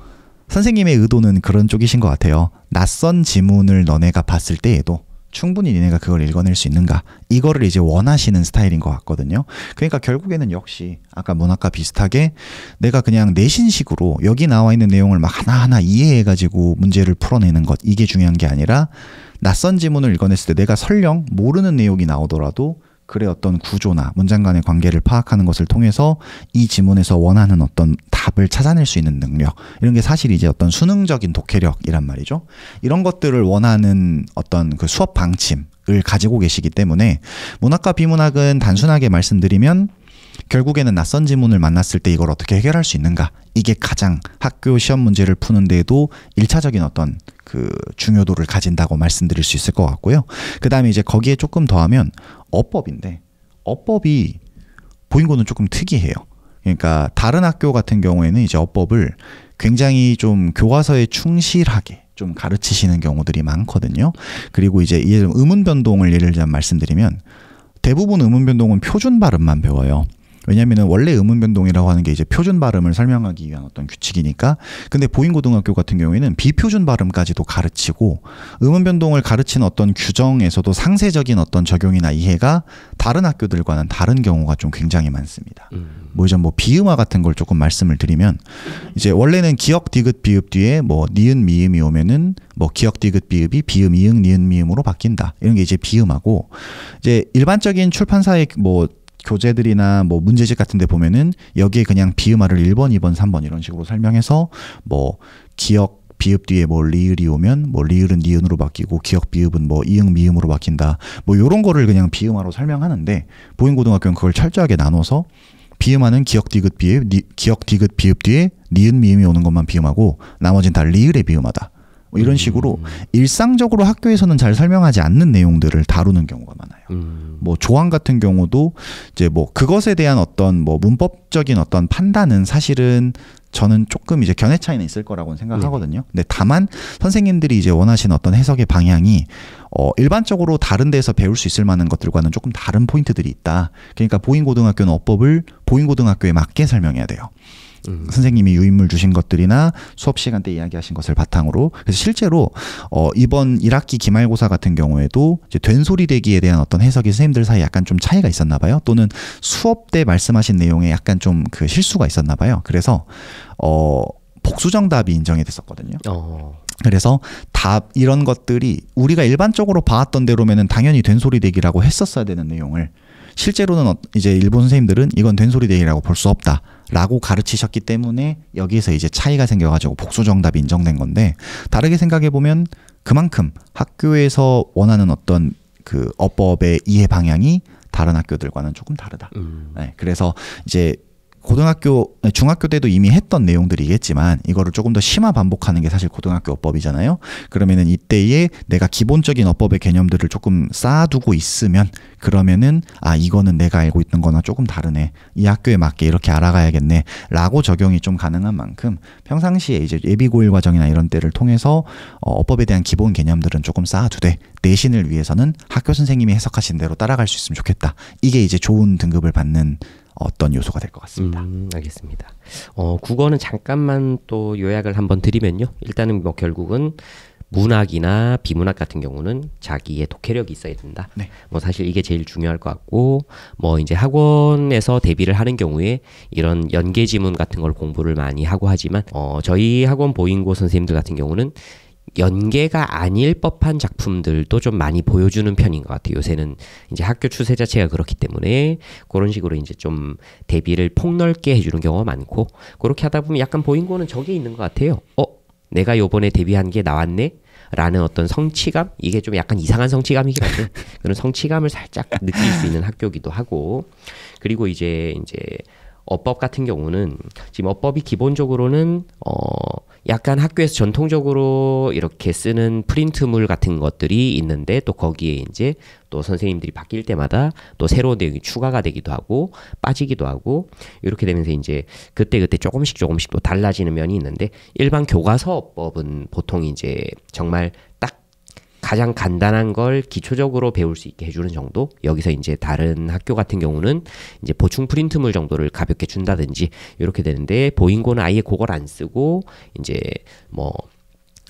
선생님의 의도는 그런 쪽이신 것 같아요. 낯선 지문을 너네가 봤을 때에도 충분히 니네가 그걸 읽어낼 수 있는가 이거를 이제 원하시는 스타일인 것 같거든요. 그러니까 결국에는 역시 아까 문학과 비슷하게 내가 그냥 내신식으로 여기 나와 있는 내용을 막 하나하나 이해해가지고 문제를 풀어내는 것 이게 중요한 게 아니라 낯선 지문을 읽어냈을 때 내가 설령 모르는 내용이 나오더라도 글의 어떤 구조나 문장 간의 관계를 파악하는 것을 통해서 이 지문에서 원하는 어떤 답을 찾아낼 수 있는 능력 이런 게 사실 이제 어떤 수능적인 독해력이란 말이죠. 이런 것들을 원하는 어떤 그 수업 방침을 가지고 계시기 때문에 문학과 비문학은 단순하게 말씀드리면 결국에는 낯선 지문을 만났을 때 이걸 어떻게 해결할 수 있는가 이게 가장 학교 시험 문제를 푸는 데에도 1차적인 어떤 그 중요도를 가진다고 말씀드릴 수 있을 것 같고요. 그 다음에 이제 거기에 조금 더하면 어법인데 어법이 보인고는 조금 특이해요. 그러니까 다른 학교 같은 경우에는 이제 어법을 굉장히 좀 교과서에 충실하게 좀 가르치시는 경우들이 많거든요. 그리고 이제 음운 변동을 예를 들자면 말씀드리면 대부분 음운 변동은 표준 발음만 배워요. 왜냐면은 원래 음운 변동이라고 하는 게 이제 표준 발음을 설명하기 위한 어떤 규칙이니까. 근데 보인고등학교 같은 경우에는 비표준 발음까지도 가르치고 음운 변동을 가르치는 어떤 규정에서도 상세적인 어떤 적용이나 이해가 다른 학교들과는 다른 경우가 좀 굉장히 많습니다. 뭐 비음화 같은 걸 조금 말씀을 드리면 이제 원래는 기역 디귿 비읍 뒤에 뭐 니은 미음이 오면은 뭐 기역 디귿 비읍이 비음 이응 니은 미음으로 바뀐다. 이런 게 이제 비음하고 이제 일반적인 출판사의 뭐 교재들이나 뭐 문제집 같은 데 보면은 여기에 그냥 비음화를 1번, 2번, 3번 이런 식으로 설명해서 뭐 기역 비읍 뒤에 뭐 리을이 오면 뭐 리을은 니은으로 바뀌고 기역 비읍은 뭐 이응 미음으로 바뀐다. 뭐 요런 거를 그냥 비음화로 설명하는데 보인고등학교는 그걸 철저하게 나눠서 비음화는 기역 디귿 비읍 뒤에 니은 미음이 오는 것만 비음하고 나머지는 다 리을의 비음화다. 뭐 이런 식으로 일상적으로 학교에서는 잘 설명하지 않는 내용들을 다루는 경우가 많아요. 뭐 조항 같은 경우도 이제 뭐 그것에 대한 어떤 뭐 문법적인 어떤 판단은 사실은 저는 조금 이제 견해 차이는 있을 거라고 생각하거든요. 근데 다만 선생님들이 이제 원하시는 어떤 해석의 방향이 일반적으로 다른 데서 배울 수 있을 만한 것들과는 조금 다른 포인트들이 있다. 그러니까 보인고등학교는 어법을 보인고등학교에 맞게 설명해야 돼요. 선생님이 유인물 주신 것들이나 수업 시간 때 이야기하신 것을 바탕으로. 그래서 실제로 이번 1학기 기말고사 같은 경우에도 이제 된소리 대기에 대한 어떤 해석이 선생님들 사이에 약간 좀 차이가 있었나 봐요. 또는 수업 때 말씀하신 내용에 약간 좀 그 실수가 있었나 봐요. 그래서 복수 정답이 인정이 됐었거든요. 그래서 답 이런 것들이 우리가 일반적으로 봐왔던 대로면은 당연히 된소리 대기라고 했었어야 되는 내용을 실제로는 이제 일본 선생님들은 이건 된소리 대기라고 볼 수 없다 라고 가르치셨기 때문에 여기에서 이제 차이가 생겨가지고 복수 정답이 인정된 건데, 다르게 생각해보면 그만큼 학교에서 원하는 어떤 그 어법의 이해 방향이 다른 학교들과는 조금 다르다. 네, 그래서 이제 고등학교, 중학교 때도 이미 했던 내용들이겠지만 이거를 조금 더 심화 반복하는 게 사실 고등학교 어법이잖아요. 그러면은 이때에 내가 기본적인 어법의 개념들을 조금 쌓아두고 있으면, 그러면은 아 이거는 내가 알고 있는 거나 조금 다르네, 이 학교에 맞게 이렇게 알아가야겠네 라고 적용이 좀 가능한 만큼 평상시에 이제 예비고일 과정이나 이런 때를 통해서 어법에 대한 기본 개념들은 조금 쌓아두되 내신을 위해서는 학교 선생님이 해석하신 대로 따라갈 수 있으면 좋겠다. 이게 이제 좋은 등급을 받는 어떤 요소가 될 것 같습니다. 알겠습니다. 국어는 잠깐만 또 요약을 한번 드리면요. 일단은 뭐 결국은 문학이나 비문학 같은 경우는 자기의 독해력이 있어야 된다. 네. 뭐 사실 이게 제일 중요할 것 같고, 뭐 이제 학원에서 대비를 하는 경우에 이런 연계 지문 같은 걸 공부를 많이 하고 하지만, 저희 학원 보잉고 선생님들 같은 경우는 연계가 아닐 법한 작품들도 좀 많이 보여주는 편인 것 같아요. 요새는 이제 학교 추세 자체가 그렇기 때문에 그런 식으로 이제 좀 대비를 폭넓게 해주는 경우가 많고, 그렇게 하다 보면 약간 보잉고는 저게 있는 것 같아요. 내가 요번에 데뷔한 게 나왔네? 라는 어떤 성취감? 이게 좀 약간 이상한 성취감이긴 한데 그런 성취감을 살짝 느낄 수 있는 학교기도 하고, 그리고 이제 어법 같은 경우는 지금 어법이 기본적으로는 약간 학교에서 전통적으로 이렇게 쓰는 프린트물 같은 것들이 있는데, 또 거기에 이제 또 선생님들이 바뀔 때마다 또 새로운 내용이 추가가 되기도 하고 빠지기도 하고, 이렇게 되면서 이제 그때그때 조금씩 또 달라지는 면이 있는데, 일반 교과서 어법은 보통 이제 정말 딱 가장 간단한 걸 기초적으로 배울 수 있게 해주는 정도. 여기서 이제 다른 학교 같은 경우는 이제 보충 프린트물 정도를 가볍게 준다든지 이렇게 되는데, 보잉고는 아예 그걸 안 쓰고 이제 뭐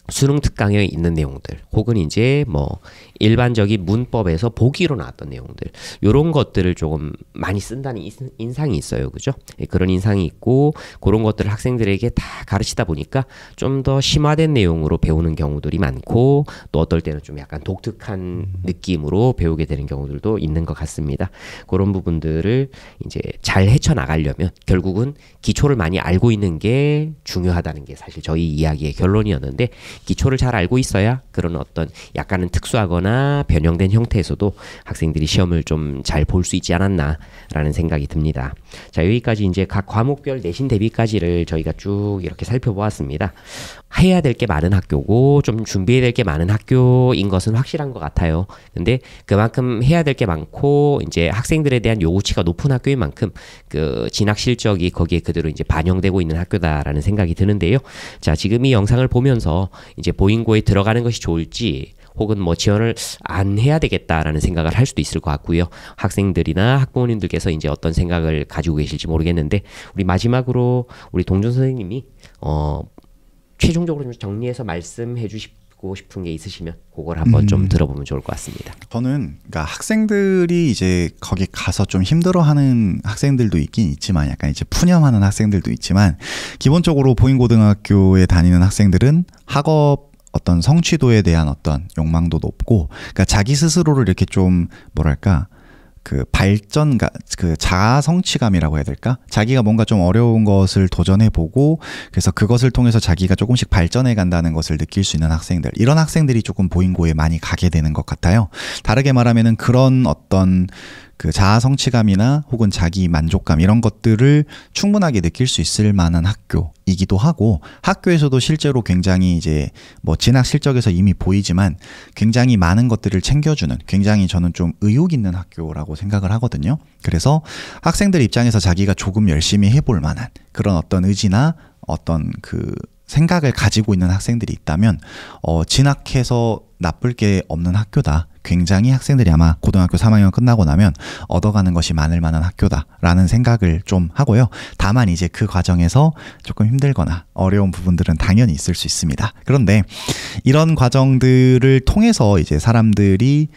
수능 특강에 있는 내용들, 혹은 이제 뭐 일반적인 문법에서 보기로 나왔던 내용들, 요런 것들을 조금 많이 쓴다는 인상이 있어요. 그죠? 그런 인상이 있고, 그런 것들을 학생들에게 다 가르치다 보니까 좀 더 심화된 내용으로 배우는 경우들이 많고, 또 어떨 때는 좀 약간 독특한 느낌으로 배우게 되는 경우들도 있는 것 같습니다. 그런 부분들을 이제 잘 헤쳐나가려면 결국은 기초를 많이 알고 있는 게 중요하다는 게 사실 저희 이야기의 결론이었는데, 기초를 잘 알고 있어야 그런 어떤 약간은 특수하거나 변형된 형태에서도 학생들이 시험을 좀 잘 볼 수 있지 않았나라는 생각이 듭니다. 자, 여기까지 이제 각 과목별 내신 대비까지를 저희가 쭉 이렇게 살펴보았습니다. 해야 될 게 많은 학교고 좀 준비해야 될 게 많은 학교인 것은 확실한 것 같아요. 근데 그만큼 해야 될 게 많고 이제 학생들에 대한 요구치가 높은 학교인 만큼 그 진학 실적이 거기에 그대로 이제 반영되고 있는 학교다라는 생각이 드는데요. 자, 지금 이 영상을 보면서 이제 보잉고에 들어가는 것이 좋을지, 혹은 뭐 지원을 안 해야 되겠다라는 생각을 할 수도 있을 것 같고요. 학생들이나 학부모님들께서 이제 어떤 생각을 가지고 계실지 모르겠는데, 우리 마지막으로 우리 동준 선생님이 최종적으로 좀 정리해서 말씀해 주시고 싶은 게 있으시면 그걸 한번 좀 들어보면 좋을 것 같습니다. 저는 그러니까 학생들이 이제 거기 가서 좀 힘들어하는 학생들도 있긴 있지만, 약간 이제 푸념하는 학생들도 있지만, 기본적으로 보잉고등학교에 다니는 학생들은 학업 어떤 성취도에 대한 어떤 욕망도 높고, 그러니까 자기 스스로를 이렇게 좀 뭐랄까 그 발전, 그 자아 성취감이라고 해야 될까? 자기가 뭔가 좀 어려운 것을 도전해보고, 그래서 그것을 통해서 자기가 조금씩 발전해 간다는 것을 느낄 수 있는 학생들, 이런 학생들이 조금 보잉고에 많이 가게 되는 것 같아요. 다르게 말하면은 그런 어떤 그 자아 성취감이나 혹은 자기 만족감, 이런 것들을 충분하게 느낄 수 있을 만한 학교이기도 하고, 학교에서도 실제로 굉장히 이제 뭐 진학 실적에서 이미 보이지만 굉장히 많은 것들을 챙겨주는, 굉장히 저는 좀 의욕 있는 학교라고 생각을 하거든요. 그래서 학생들 입장에서 자기가 조금 열심히 해볼 만한 그런 어떤 의지나 어떤 그 생각을 가지고 있는 학생들이 있다면 진학해서 나쁠 게 없는 학교다. 굉장히 학생들이 아마 고등학교 3학년 끝나고 나면 얻어가는 것이 많을 만한 학교다라는 생각을 좀 하고요. 다만 이제 그 과정에서 조금 힘들거나 어려운 부분들은 당연히 있을 수 있습니다. 그런데 이런 과정들을 통해서 이제 사람들이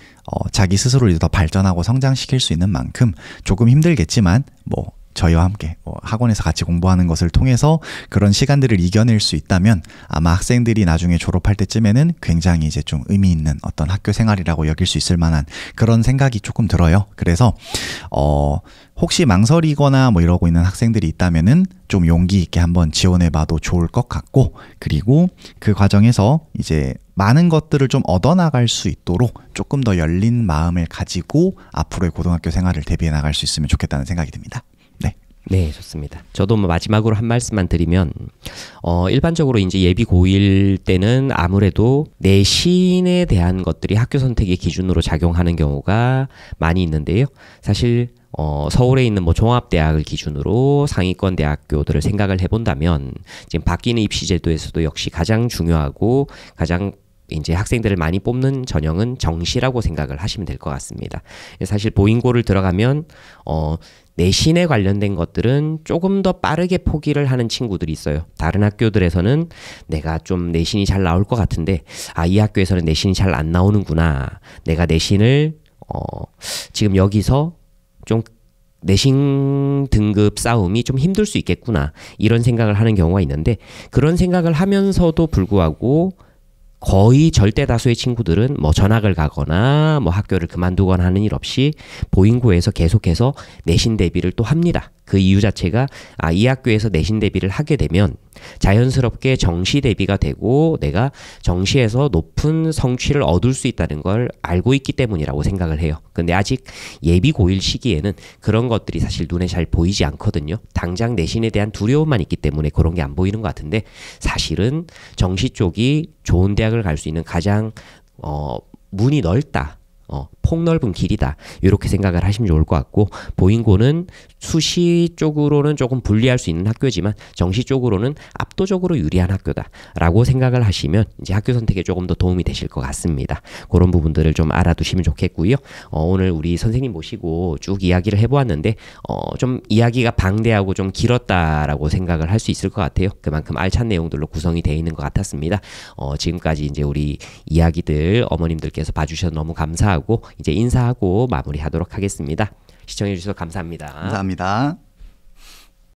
자기 스스로를 더 발전하고 성장시킬 수 있는 만큼 조금 힘들겠지만, 뭐 저희와 함께 학원에서 같이 공부하는 것을 통해서 그런 시간들을 이겨낼 수 있다면 아마 학생들이 나중에 졸업할 때쯤에는 굉장히 이제 좀 의미 있는 어떤 학교 생활이라고 여길 수 있을 만한 그런 생각이 조금 들어요. 그래서 혹시 망설이거나 뭐 이러고 있는 학생들이 있다면은 좀 용기 있게 한번 지원해봐도 좋을 것 같고, 그리고 그 과정에서 이제 많은 것들을 좀 얻어나갈 수 있도록 조금 더 열린 마음을 가지고 앞으로의 고등학교 생활을 대비해 나갈 수 있으면 좋겠다는 생각이 듭니다. 네, 좋습니다. 저도 뭐 마지막으로 한 말씀만 드리면, 일반적으로 이제 예비 고1 때는 아무래도 내신에 대한 것들이 학교 선택의 기준으로 작용하는 경우가 많이 있는데요. 사실 서울에 있는 뭐 종합대학을 기준으로 상위권 대학교들을 생각을 해본다면, 지금 바뀌는 입시 제도에서도 역시 가장 중요하고 가장 이제 학생들을 많이 뽑는 전형은 정시라고 생각을 하시면 될 것 같습니다. 사실 보잉고를 들어가면 내신에 관련된 것들은 조금 더 빠르게 포기를 하는 친구들이 있어요. 다른 학교들에서는 내가 좀 내신이 잘 나올 것 같은데 이 학교에서는 내신이 잘 안 나오는구나. 내가 내신을 지금 여기서 좀 내신 등급 싸움이 좀 힘들 수 있겠구나. 이런 생각을 하는 경우가 있는데 그런 생각을 하면서도 불구하고 거의 절대 다수의 친구들은 뭐 전학을 가거나 뭐 학교를 그만두거나 하는 일 없이 보잉고에서 계속해서 내신 대비를 또 합니다. 그 이유 자체가 이 학교에서 내신 대비를 하게 되면 자연스럽게 정시 대비가 되고 내가 정시에서 높은 성취를 얻을 수 있다는 걸 알고 있기 때문이라고 생각을 해요. 근데 아직 예비 고1 시기에는 그런 것들이 사실 눈에 잘 보이지 않거든요. 당장 내신에 대한 두려움만 있기 때문에 그런 게 안 보이는 것 같은데 사실은 정시 쪽이 좋은 대학을 갈 수 있는 가장 문이 넓다. 폭넓은 길이다. 이렇게 생각을 하시면 좋을 것 같고 보잉고는 수시 쪽으로는 조금 불리할 수 있는 학교지만 정시 쪽으로는 압도적으로 유리한 학교다라고 생각을 하시면 이제 학교 선택에 조금 더 도움이 되실 것 같습니다. 그런 부분들을 좀 알아두시면 좋겠고요. 오늘 우리 선생님 모시고 쭉 이야기를 해보았는데 좀 이야기가 방대하고 좀 길었다라고 생각을 할 수 있을 것 같아요. 그만큼 알찬 내용들로 구성이 되어 있는 것 같았습니다. 지금까지 이제 우리 이야기들 어머님들께서 봐주셔서 너무 감사하고 이제 인사하고 마무리하도록 하겠습니다. 시청해주셔서 감사합니다. 감사합니다.